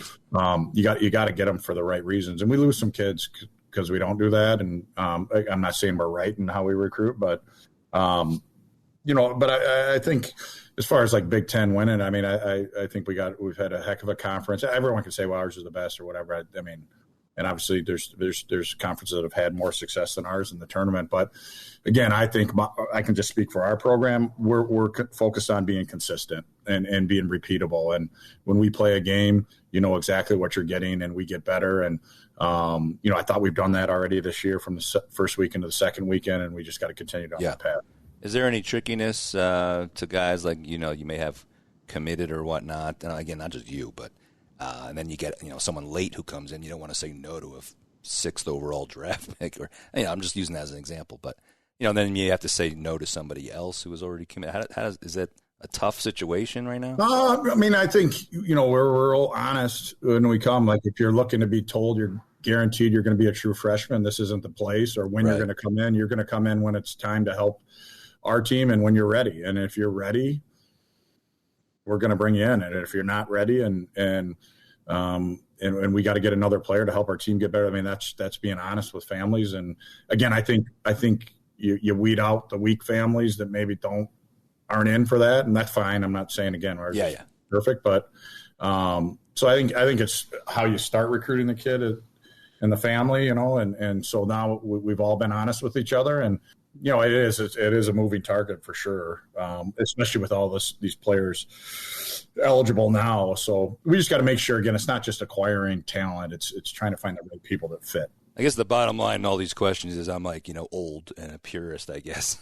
You got to get them for the right reasons, and we lose some kids because we don't do that. And I'm not saying we're right in how we recruit, but but I think as far as like Big Ten winning, I mean, I think we've had a heck of a conference. Everyone can say, well, ours is the best or whatever. I mean, and obviously there's conferences that have had more success than ours in the tournament. But again, I think I can just speak for our program. We're focused on being consistent and being repeatable. And when we play a game, you know exactly what you're getting, and we get better. And I thought we've done that already this year from the first weekend to the second weekend, and we just got to continue down that path. Is there any trickiness to guys like, you may have committed or whatnot? And again, not just you, but and then you get, someone late who comes in. You don't want to say no to a 6th overall draft pick, or I'm just using that as an example. But then you have to say no to somebody else who was already committed. Is that a tough situation right now? I think we're all honest when we come. Like, if you're looking to be told you're guaranteed you're going to be a true freshman, this isn't the place, or when you're going to come in. You're going to come in when it's time to help our team and when you're ready. And if you're ready, we're going to bring you in. And if you're not ready, and we got to get another player to help our team get better. I mean, that's being honest with families. And again, I think you weed out the weak families that maybe aren't in for that, and that's fine. I'm not saying again ours is perfect, but so I think it's how you start recruiting the kid and the family, and so now we've all been honest with each other, and it is a moving target for sure, especially with all these players eligible now. So we just got to make sure, again, it's not just acquiring talent. It's trying to find the right people that fit. I guess the bottom line in all these questions is I'm like, old and a purist, I guess,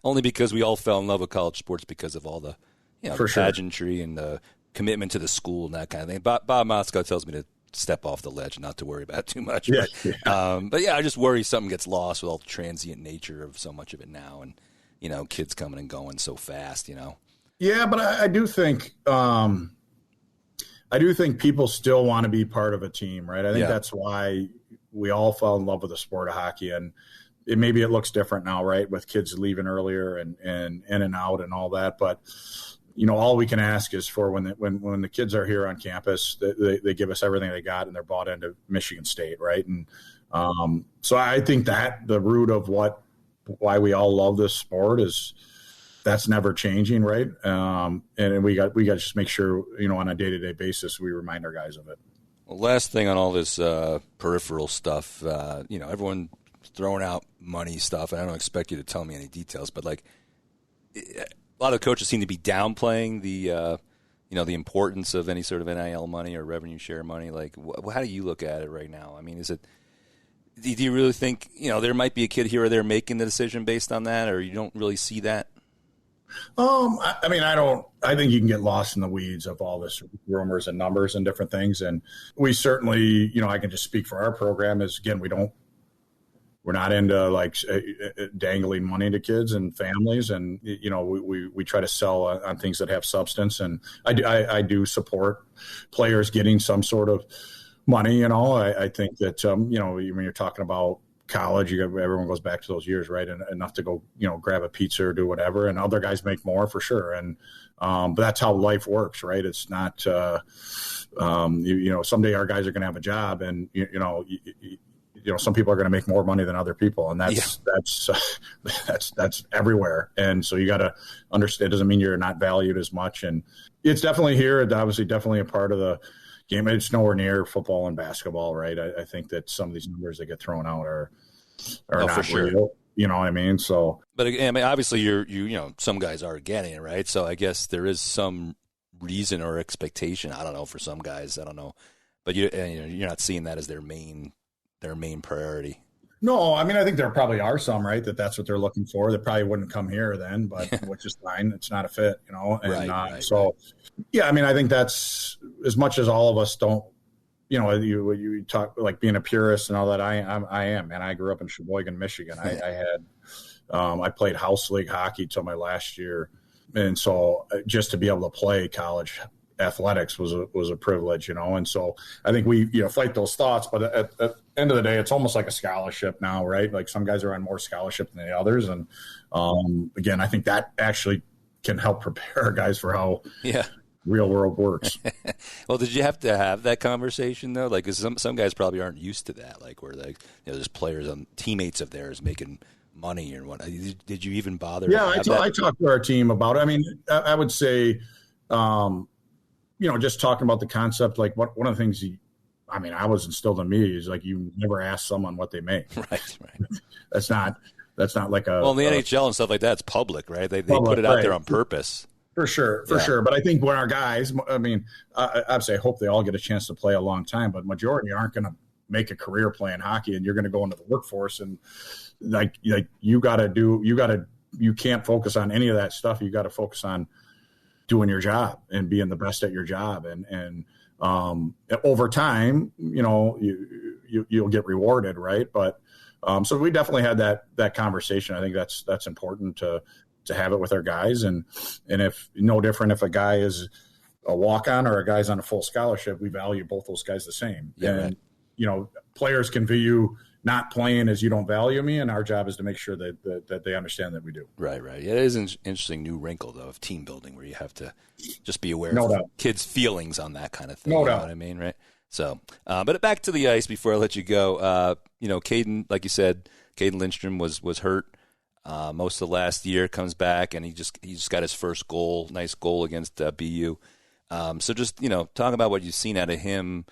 only because we all fell in love with college sports because of all the, the pageantry and the commitment to the school and that kind of thing. Bob Motzko tells me to step off the ledge, not to worry about it too much. Yeah, but I just worry something gets lost with all the transient nature of so much of it now, and kids coming and going so fast. Yeah, but I do think people still want to be part of a team, right? I think that's why we all fell in love with the sport of hockey, and maybe it looks different now, right, with kids leaving earlier and in and out and all that, but. All we can ask is for when the kids are here on campus, they give us everything they got and they're bought into Michigan State, right? And so I think that the root of why we all love this sport is that's never changing, right? And we got to just make sure on a day-to-day basis we remind our guys of it. Well, last thing on all this peripheral stuff, everyone throwing out money stuff, and I don't expect you to tell me any details, but a lot of coaches seem to be downplaying the, the importance of any sort of NIL money or revenue share money. How do you look at it right now? I mean, do you really think, there might be a kid here or there making the decision based on that, or you don't really see that? I think you can get lost in the weeds of all this rumors and numbers and different things. And we certainly, I can just speak for our program is, again, we're not into dangling money to kids and families, and we try to sell on things that have substance. And I do support players getting some sort of money. I think that when you're talking about college, everyone goes back to those years, right? And enough to go grab a pizza or do whatever, and other guys make more for sure. And but that's how life works, right? It's not someday our guys are going to have a job, and some people are going to make more money than other people, and that's everywhere. And so you got to understand. It doesn't mean you're not valued as much, and it's definitely here. It's obviously definitely a part of the game. It's nowhere near football and basketball, right? I think that some of these numbers that get thrown out are not for sure. Real. You know what I mean? So, but again, obviously, some guys are getting it, right? So I guess there is some reason or expectation. I don't know, for some guys, I don't know, but you're not seeing that as their main priority. No, I think there probably are some, right, that's what they're looking for. They probably wouldn't come here then, but which is fine. It's not a fit, and right. Yeah, I think that's as much as all of us don't, you talk like being a purist and all that. I am, and I grew up in Sheboygan, Michigan. I played house league hockey till my last year. And so just to be able to play college athletics was a privilege, and so I think we fight those thoughts, but at the end of the day, it's almost like a scholarship now, right? Like some guys are on more scholarship than the others, and again, I think that actually can help prepare guys for how real world works. Well, did you have to have that conversation though? Like, 'cause some guys probably aren't used to that, like where there's players teammates of theirs making money or what. Did you even bother? Yeah, I talked to our team about it. I would say. Just talking about the concept, like one of the things I was instilled in me is like, you never ask someone what they make. Right. That's not like a. Well, in the NHL and stuff like that, it's public, right? They put it out there on purpose. For sure. But I think when our guys, I'd say I hope they all get a chance to play a long time, but majority aren't going to make a career playing hockey, and you're going to go into the workforce, and you can't focus on any of that stuff. You got to focus on doing your job and being the best at your job, and over time, you'll get rewarded, right? But so we definitely had that conversation. I think that's important to have it with our guys, and if no different if a guy is a walk-on or a guy's on a full scholarship, we value both those guys the same. Yeah, and players can view you not playing as you don't value me, and our job is to make sure that they understand that we do. Right. Yeah, it is an interesting new wrinkle, though, of team building where you have to just be aware of kids' feelings on that kind of thing. No doubt. You know what I mean, right? So, but back to the ice before I let you go. Caden, like you said, Caden Lindstrom was hurt most of the last year, comes back, and he just got his first goal, nice goal against BU. So just, talk about what you've seen out of him,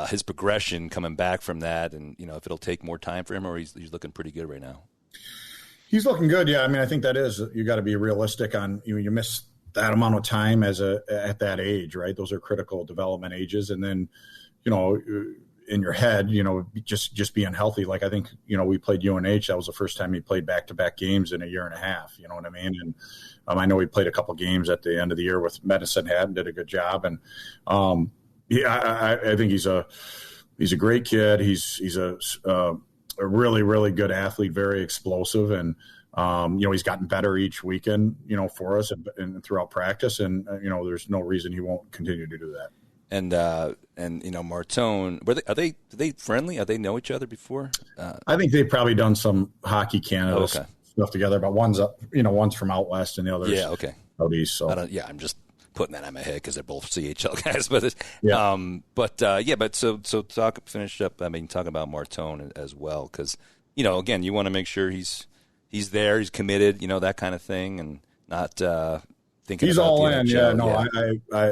his progression coming back from that, and if it'll take more time for him, or he's looking pretty good right now. He's looking good. Yeah. I mean, I think that is, you got to be realistic on, you miss that amount of time at that age, right? Those are critical development ages. And then, in your head, just being healthy. Like, I think, we played UNH. That was the first time he played back-to-back games in a year and a half. You know what I mean? And I know he played a couple games at the end of the year with Medicine Hat and did a good job. And I think he's a great kid. He's a really, really good athlete, very explosive. And, he's gotten better each weekend, for us and throughout practice. And, there's no reason he won't continue to do that. And Martone, are they friendly? Are they know each other before? I think they've probably done some Hockey Canada stuff together, but one's from out west and the other's out east. So I'm just putting that in my head because they're both CHL guys. But finish up. I mean, talking about Martone as well, because again, you want to make sure he's there, he's committed, that kind of thing, and not. He's all in.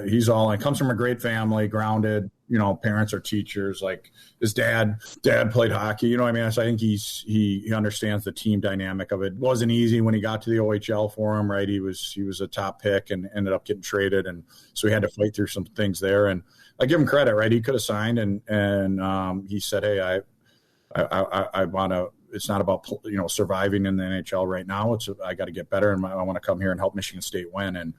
He's all in. Comes from a great family, grounded. Parents are teachers. Like his dad played hockey. So I think he understands the team dynamic of it. It wasn't easy when he got to the OHL for him, right? He was a top pick and ended up getting traded, and so he had to fight through some things there. And I give him credit, right? He could have signed, and he said, "Hey, I want to." It's not about surviving in the NHL right now. I got to get better, and I want to come here and help Michigan State win. And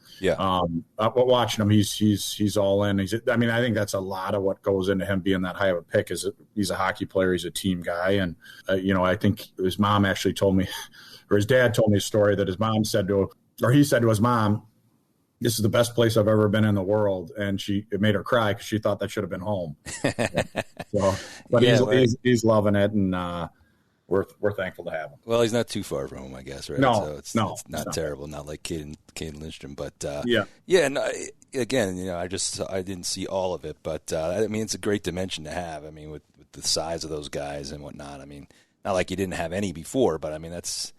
watching him, he's all in. I think that's a lot of what goes into him being that high of a pick. Is he's a hockey player, he's a team guy, and I think his mom actually told me, or his dad told me a story that his mom said he said to his mom, "This is the best place I've ever been in the world," and it made her cry because she thought that should have been home. He's loving it, and. We're thankful to have him. Well, he's not too far from him, I guess, right? No, so it's not terrible, not like Caden Lindstrom, but and again, I didn't see all of it, but it's a great dimension to have. I mean, with the size of those guys and whatnot. I mean, not like you didn't have any before, but I mean that's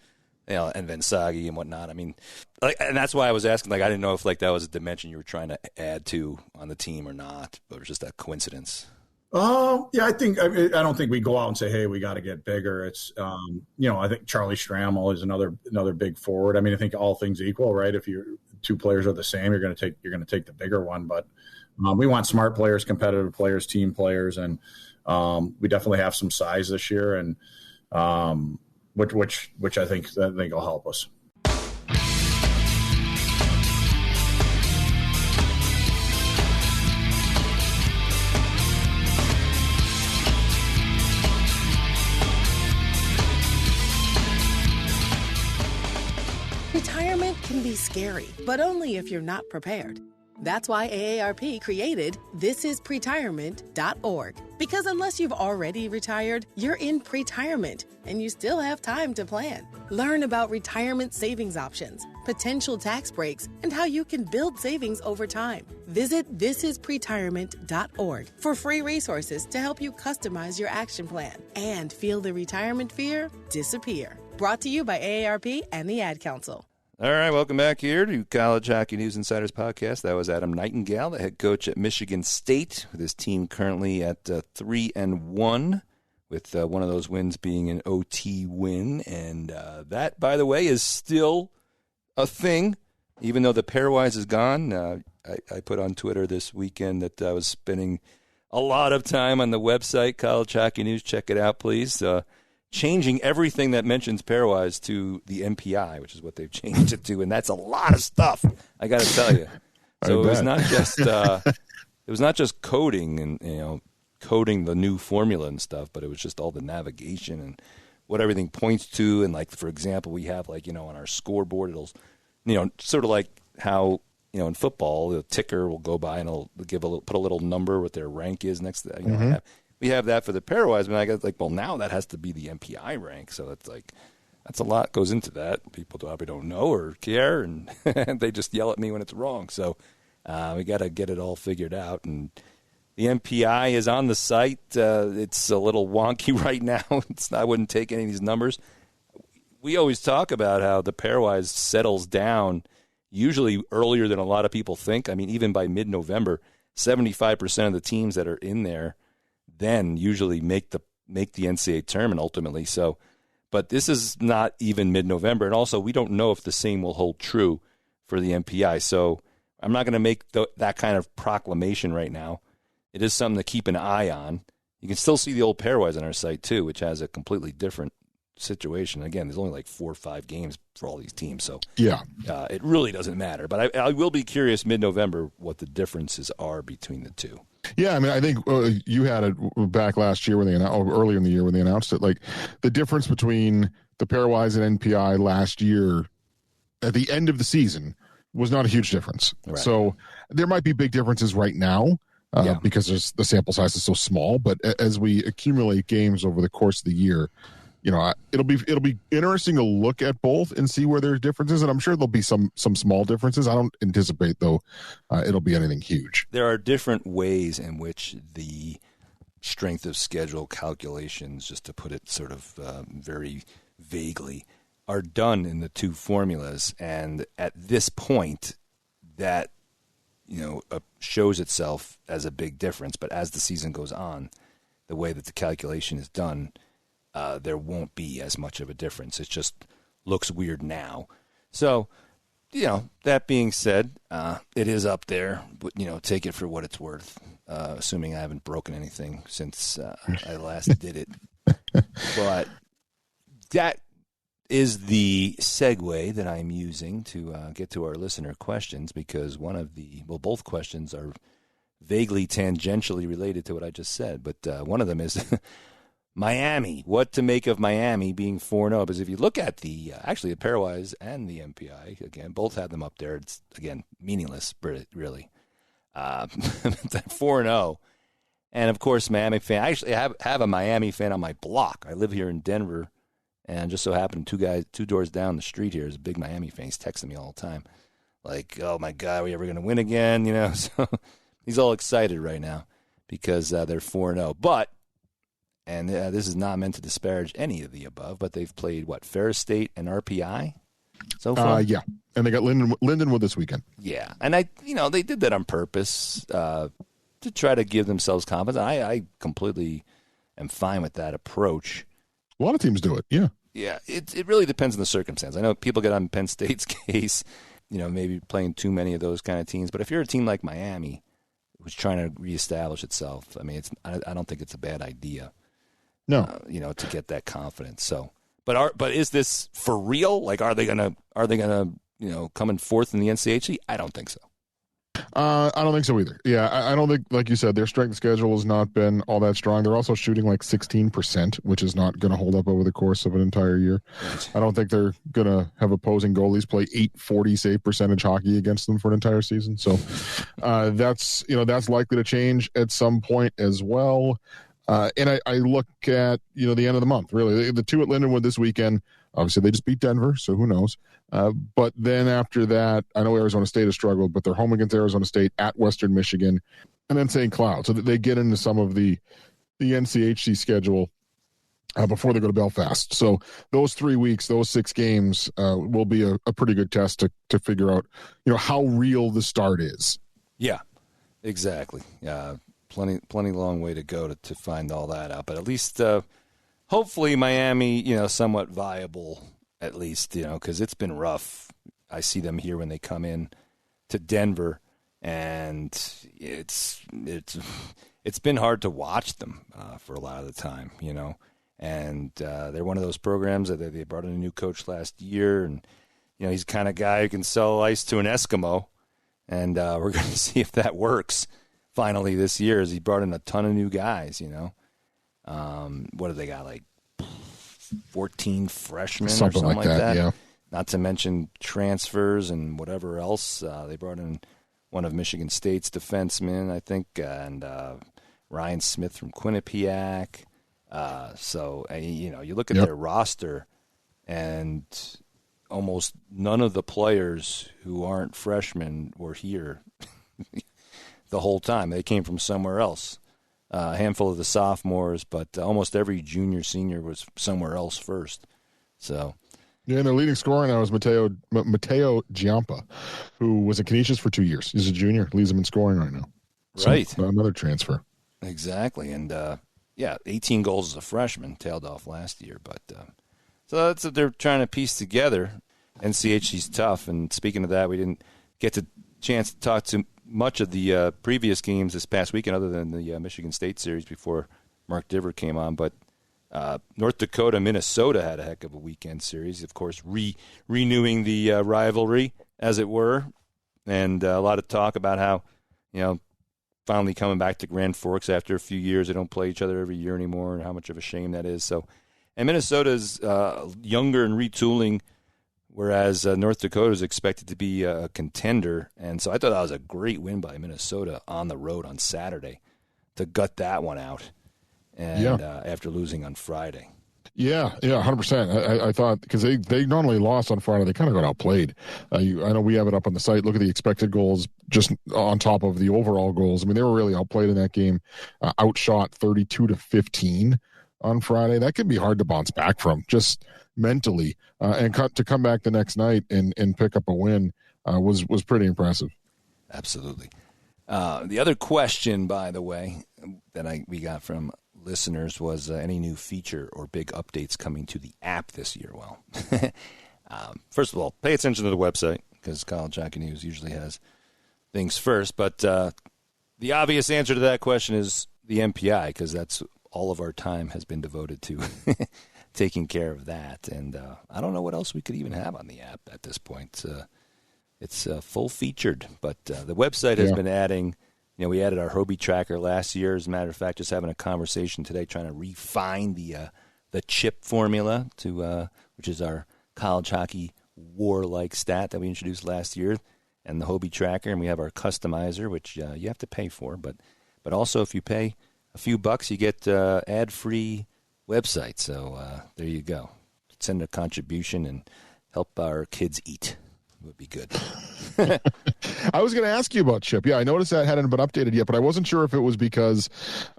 and Vensagi and whatnot. I mean, and that's why I was asking. Like, I didn't know if that was a dimension you were trying to add to on the team or not, but it was just a coincidence. I don't think we go out and say, "Hey, we got to get bigger." It's, I think Charlie Stramel is another big forward. I mean, I think all things equal, right? If two players are the same, you're going to take the bigger one. But we want smart players, competitive players, team players, and we definitely have some size this year, and which I think will help us. Retirement can be scary, but only if you're not prepared. That's why AARP created thisispretirement.org. Because unless you've already retired, you're in pretirement, and you still have time to plan. Learn about retirement savings options, potential tax breaks, and how you can build savings over time. Visit thisispretirement.org for free resources to help you customize your action plan and feel the retirement fear disappear. Brought to you by AARP and the Ad Council. All right, welcome back here to College Hockey News Insiders Podcast. That was Adam Nightingale, the head coach at Michigan State, with his team currently at 3-1, with one of those wins being an OT win. And that, by the way, is still a thing, even though the pairwise is gone. I put on Twitter this weekend that I was spending a lot of time on the website, College Hockey News. Check it out, please. Changing everything that mentions pairwise to the MPI, which is what they've changed it to, and that's a lot of stuff, I got to tell you. So it was not just coding and coding the new formula and stuff, but it was just all the navigation and what everything points to. And like, for example, we have on our scoreboard, it'll sort of like how in football the ticker will go by and it'll put a little number what their rank is next to that. We have that for the pairwise, but I got now that has to be the MPI rank. So that's a lot goes into that. People probably don't know or care, and they just yell at me when it's wrong. So we got to get it all figured out. And the MPI is on the site. It's a little wonky right now. I wouldn't take any of these numbers. We always talk about how the pairwise settles down usually earlier than a lot of people think. I mean, even by mid-November, 75% of the teams that are in there then usually make the NCAA tournament ultimately. So But this is not even mid-November. And also, we don't know if the same will hold true for the MPI. So I'm not going to make that kind of proclamation right now. It is something to keep an eye on. You can still see the old pairwise on our site, too, which has a completely different situation. Again, there's only like 4 or 5 games for all these teams. So it really doesn't matter. But I will be curious mid-November what the differences are between the two. Yeah, I mean, I think you had it back last year earlier in the year when they announced it. Like the difference between the pairwise and NPI last year at the end of the season was not a huge difference. Right. So there might be big differences right now because the sample size is so small. But as we accumulate games over the course of the year, it'll be interesting to look at both and see where there's differences, and I'm sure there'll be some small differences. I don't anticipate though it'll be anything huge. There are different ways in which the strength of schedule calculations, just to put it sort of very vaguely, are done in the two formulas, and at this point, that shows itself as a big difference. But as the season goes on, the way that the calculation is done, there won't be as much of a difference. It just looks weird now. So, that being said, it is up there, but, take it for what it's worth, assuming I haven't broken anything since I last did it. But that is the segue that I'm using to get to our listener questions, because both questions are vaguely tangentially related to what I just said, but one of them is Miami. What to make of Miami being 4-0? Because if you look at the pairwise and the MPI, again, both have them up there. It's, again, meaningless, really. That 4-0. And, of course, Miami fan. I actually have a Miami fan on my block. I live here in Denver, and just so happened two doors down the street here is a big Miami fan. He's texting me all the time. Like, oh, my God, are we ever going to win again? So he's all excited right now because they're 4-0. But, and this is not meant to disparage any of the above, but they've played, Ferris State and RPI so far? Yeah, and they got Lindenwood this weekend. Yeah, and they did that on purpose to try to give themselves confidence. I completely am fine with that approach. A lot of teams do it, yeah. Yeah, it really depends on the circumstance. I know people get on Penn State's case, maybe playing too many of those kind of teams. But if you're a team like Miami, who's trying to reestablish itself, I mean, I don't think it's a bad idea. No, to get that confidence. So, but is this for real? Like, are they gonna come in fourth in the NCHC? I don't think so. I don't think so either. Yeah, I don't think, like you said, their strength schedule has not been all that strong. They're also shooting like 16%, which is not going to hold up over the course of an entire year. Right. I don't think they're going to have opposing goalies play .840 save percentage hockey against them for an entire season. So that's likely to change at some point as well. And I look at, the end of the month, really. The two at Lindenwood this weekend, obviously they just beat Denver, so who knows. But then after that, I know Arizona State has struggled, but they're home against Arizona State, at Western Michigan, and then St. Cloud. So that they get into some of the NCHC schedule before they go to Belfast. So those 3 weeks, those 6 games will be a pretty good test to figure out, how real the start is. Yeah, exactly. Plenty long way to go to find all that out. But at least, hopefully, Miami, somewhat viable, at least, because it's been rough. I see them here when they come in to Denver, and it's been hard to watch them for a lot of the time, And they're one of those programs that they brought in a new coach last year, and he's the kind of guy who can sell ice to an Eskimo, and we're going to see if that works. Finally this year, as he brought in a ton of new guys, what have they got, like 14 freshmen or something like that? Yeah. Not to mention transfers and whatever else. They brought in one of Michigan State's defensemen, I think, and Ryan Smith from Quinnipiac. So, you look at their roster, and almost none of the players who aren't freshmen were here the whole time. They came from somewhere else. A handful of the sophomores, but almost every junior, senior was somewhere else first. So, yeah, and their leading scorer now is Matteo Giampa, who was at Canisius for 2 years. He's a junior, leads them in scoring right now. Right. So, another transfer. Exactly. And, 18 goals as a freshman, tailed off last year. But So that's what they're trying to piece together. NCHC's tough, and speaking of that, we didn't get the chance to talk to much of the previous games this past weekend other than the Michigan State series before Mark Diver came on, but North Dakota, Minnesota had a heck of a weekend series, of course, renewing the rivalry, as it were, and a lot of talk about how, finally coming back to Grand Forks after a few years. They don't play each other every year anymore, and how much of a shame that is. So, and Minnesota's younger and retooling, whereas North Dakota is expected to be a contender. And so I thought that was a great win by Minnesota on the road on Saturday to gut that one out, and after losing on Friday. Yeah, 100%. I thought, because they not only lost on Friday, they kind of got outplayed. I know we have it up on the site. Look at the expected goals just on top of the overall goals. I mean, they were really outplayed in that game, outshot 32-15 on Friday. That could be hard to bounce back from, just mentally. And to come back the next night and pick up a win was pretty impressive. Absolutely. The other question, by the way, that we got from listeners was any new feature or big updates coming to the app this year. Well, first of all, pay attention to the website, because College Hockey News usually has things first. But the obvious answer to that question is the MPI, because that's all of our time has been devoted to taking care of that. And I don't know what else we could even have on the app at this point. It's full-featured, but the website has been adding. We added our Hobie tracker last year. As a matter of fact, just having a conversation today, trying to refine the chip formula to which is our college hockey war-like stat that we introduced last year, and the Hobie tracker. And we have our customizer, which you have to pay for, but also if you pay a few bucks, you get ad-free website. So there you go. Send a contribution and help our kids eat. Would be good. I was going to ask you about Chip. Yeah, I noticed that hadn't been updated yet, but I wasn't sure if it was because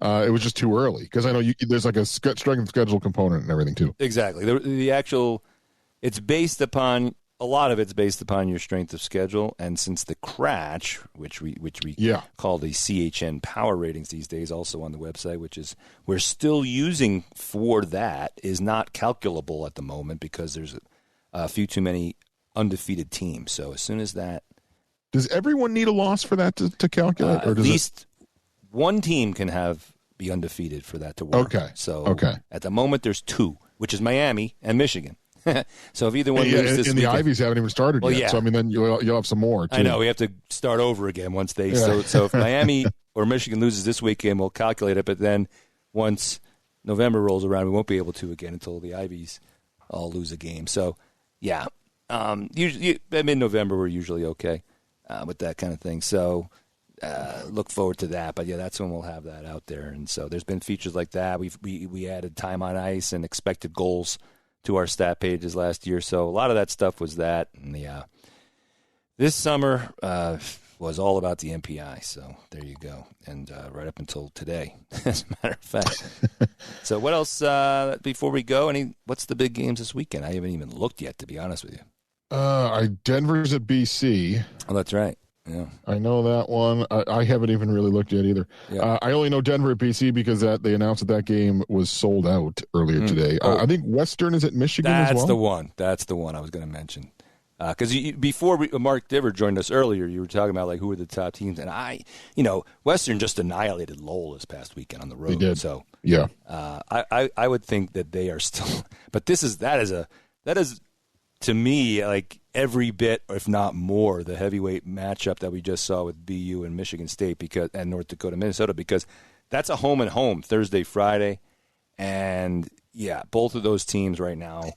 it was just too early. Because I know there's like a strength of schedule component and everything too. Exactly. The actual, it's based upon, a lot of it's based upon your strength of schedule, and since the Cratch, which we call the CHN power ratings these days, also on the website, which is we're still using for that, is not calculable at the moment because there's a few too many undefeated teams. So as soon as that, does everyone need a loss for that to calculate? Or at least one team can be undefeated for that to work. Okay. So at the moment there's two, which is Miami and Michigan. So if either one loses this and the Ivies haven't even started yet. Yeah. So I mean, then you'll have some more too. I know, we have to start over again once they. Yeah. So if Miami or Michigan loses this weekend, we'll calculate it. But then once November rolls around, we won't be able to again until the Ivies all lose a game. So yeah. Usually, mid-November, we're usually okay with that kind of thing. So look forward to that. But, yeah, that's when we'll have that out there. And so there's been features like that. We added time on ice and expected goals to our stat pages last year. So a lot of that stuff was that. And this summer was all about the MPI. So there you go. And right up until today, as a matter of fact. So what else before we go? What's the big games this weekend? I haven't even looked yet, to be honest with you. Denver's at BC. Oh, that's right. Yeah, I know that one. I haven't even really looked yet either. Yeah. I only know Denver at BC because they announced that game was sold out earlier today. I think Western is at Michigan as well. That's the one I was going to mention. Because before Mark Diver joined us earlier, you were talking about like who were the top teams, and Western just annihilated Lowell this past weekend on the road. They did. So yeah, I would think that they are still, but that is to me like every bit, if not more, the heavyweight matchup that we just saw with BU and Michigan State and North Dakota, Minnesota, because that's a home and home Thursday, Friday, and yeah, both of those teams right now.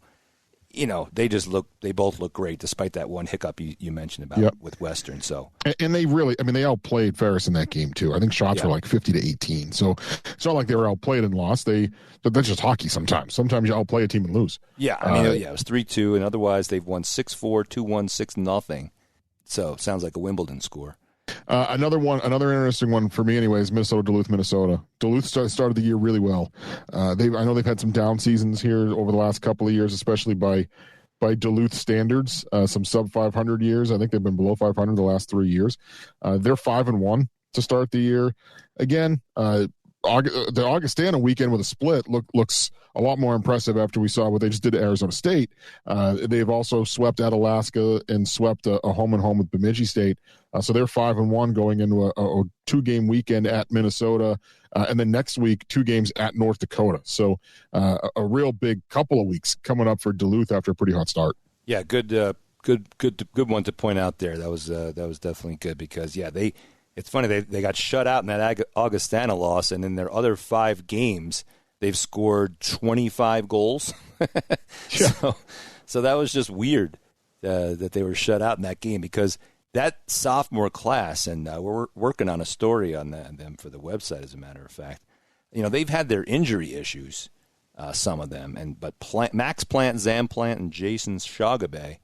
They both look great despite that one hiccup you mentioned about with Western. So and they really, they outplayed Ferris in that game too. I think shots were like 50-18. So it's not like they were outplayed and lost. That's just hockey sometimes. Sometimes you outplay a team and lose. Yeah, it was 3-2, and otherwise they've won 6-4, 2-1, 6-0. So sounds like a Wimbledon score. Another interesting one for me anyway is Duluth, Minnesota. Duluth started the year really well. I know they've had some down seasons here over the last couple of years, especially by Duluth standards, some sub 500 years. I think they've been below 500 the last 3 years. They're 5-1 to start the year. Again, the Augustana weekend with a split looks a lot more impressive after we saw what they just did to Arizona State. They've also swept at Alaska and swept a home and home with Bemidji State. So they're 5-1 going into a 2-game weekend at Minnesota. And then next week, 2 games at North Dakota. So a real big couple of weeks coming up for Duluth after a pretty hot start. Yeah, good one to point out there. That was definitely good because it's funny they got shut out in that Augustana loss, and in their other 5 games they've scored 25 goals. Yeah. So that was just weird that they were shut out in that game because that sophomore class, and we're working on a story on them for the website, as a matter of fact. They've had their injury issues, some of them, but Max Plant, Zam Plant, and Jason Shagabe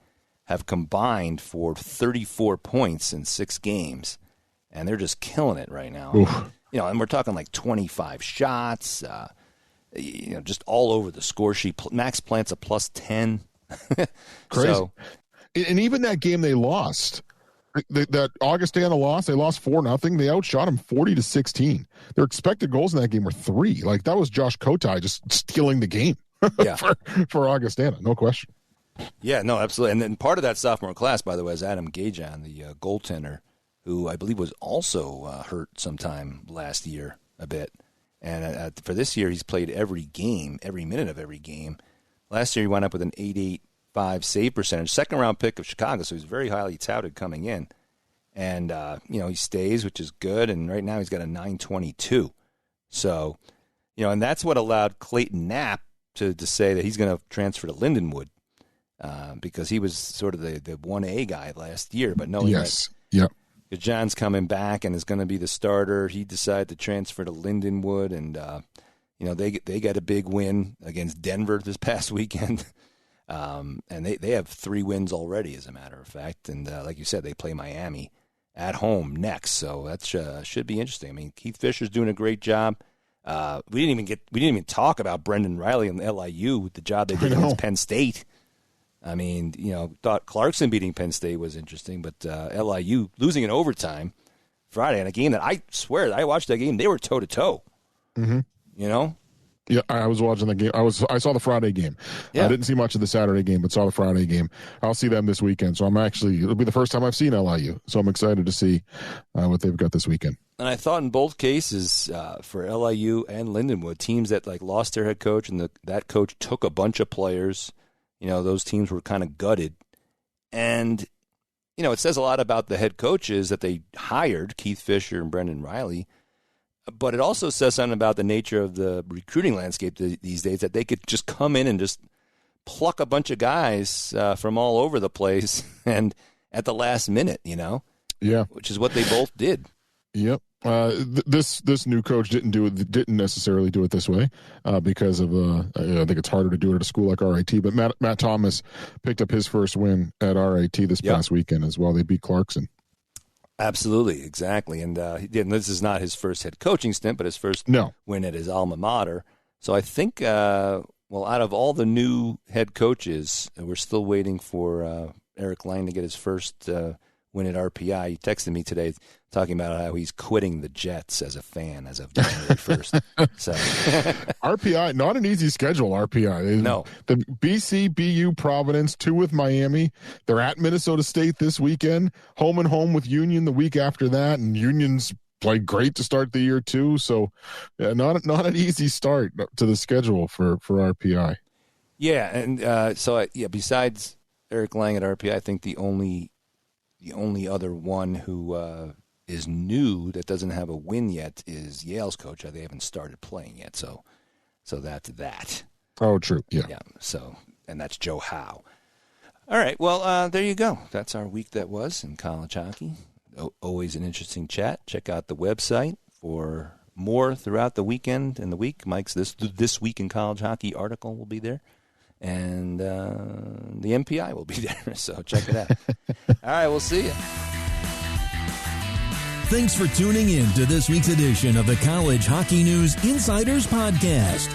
have combined for 34 points in 6 games, and they're just killing it right now. Oof. And we're talking like 25 shots, just all over the score sheet. Max Plant's a plus 10. Crazy. So, and even that game they lost, that Augustana loss, they lost 4-0. They outshot them 40-16. Their expected goals in that game were 3. Like, that was Josh Kotai just stealing the game for Augustana, no question. Yeah, no, absolutely. And then part of that sophomore class, by the way, is Adam Gajan, the goaltender, who I believe was also hurt sometime last year a bit. And for this year, he's played every game, every minute of every game. Last year, he wound up with an 8.85 save percentage, second-round pick of Chicago, so he's very highly touted coming in. And, he stays, which is good, and right now he's got a 9.22. So, and that's what allowed Clayton Knapp to say that he's going to transfer to Lindenwood. Because he was sort of the 1A guy last year, but knowing that John's coming back and is going to be the starter, he decided to transfer to Lindenwood, and they got a big win against Denver this past weekend, and they have 3 wins already, as a matter of fact, and like you said, they play Miami at home next, so that should be interesting. I mean, Keith Fisher's doing a great job. We didn't even talk about Brendan Riley and LIU with the job they did against Penn State. I mean, thought Clarkson beating Penn State was interesting, but LIU losing in overtime Friday in a game that I swear I watched that game. They were toe-to-toe, Yeah, I was watching the game. I saw the Friday game. Yeah. I didn't see much of the Saturday game, but saw the Friday game. I'll see them this weekend, so it'll be the first time I've seen LIU, so I'm excited to see what they've got this weekend. And I thought in both cases for LIU and Lindenwood, teams that lost their head coach and that coach took a bunch of players. Those teams were kind of gutted. And, it says a lot about the head coaches that they hired, Keith Fisher and Brendan Riley. But it also says something about the nature of the recruiting landscape these days, that they could just come in and just pluck a bunch of guys from all over the place and at the last minute, Yeah. Which is what they both did. Yep. This new coach didn't necessarily do it this way because of I think it's harder to do it at a school like RIT. But Matt Thomas picked up his first win at RIT this past weekend as well. They beat Clarkson. Absolutely, exactly. And this is not his first head coaching stint, but his first win at his alma mater. So I think, out of all the new head coaches, we're still waiting for Eric Lang to get his first win at RPI. He texted me today talking about how he's quitting the Jets as a fan as of January 1st. So RPI, not an easy schedule, RPI. No. The BC, BU, Providence, 2 with Miami. They're at Minnesota State this weekend, home and home with Union the week after that, and Union's played great to start the year too. So not an easy start to the schedule for RPI. Yeah, and besides Eric Lang at RPI, I think the only other one who is new that doesn't have a win yet is Yale's coach. They haven't started playing yet, so that's that. Oh, true. Yeah. Yeah. So, and that's Joe Howe. All right. Well, there you go. That's our week that was in college hockey. Always an interesting chat. Check out the website for more throughout the weekend and the week. Mike's this week in college hockey article will be there. And the MPI will be there, so check it out. All right, we'll see you. Thanks for tuning in to this week's edition of the College Hockey News Insiders Podcast.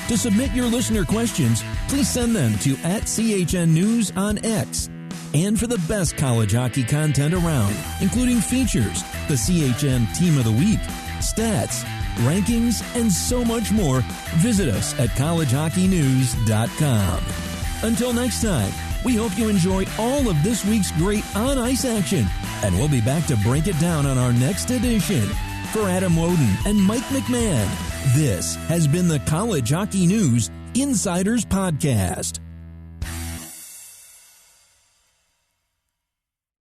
To submit your listener questions, please send them to @CHN News on X. And for the best college hockey content around, including features, the CHN Team of the Week, stats, rankings, and so much more, visit us at collegehockeynews.com. Until next time, we hope you enjoy all of this week's great on-ice action, and we'll be back to break it down on our next edition. For Adam Woden and Mike McMahon, this has been the College Hockey News Insiders Podcast.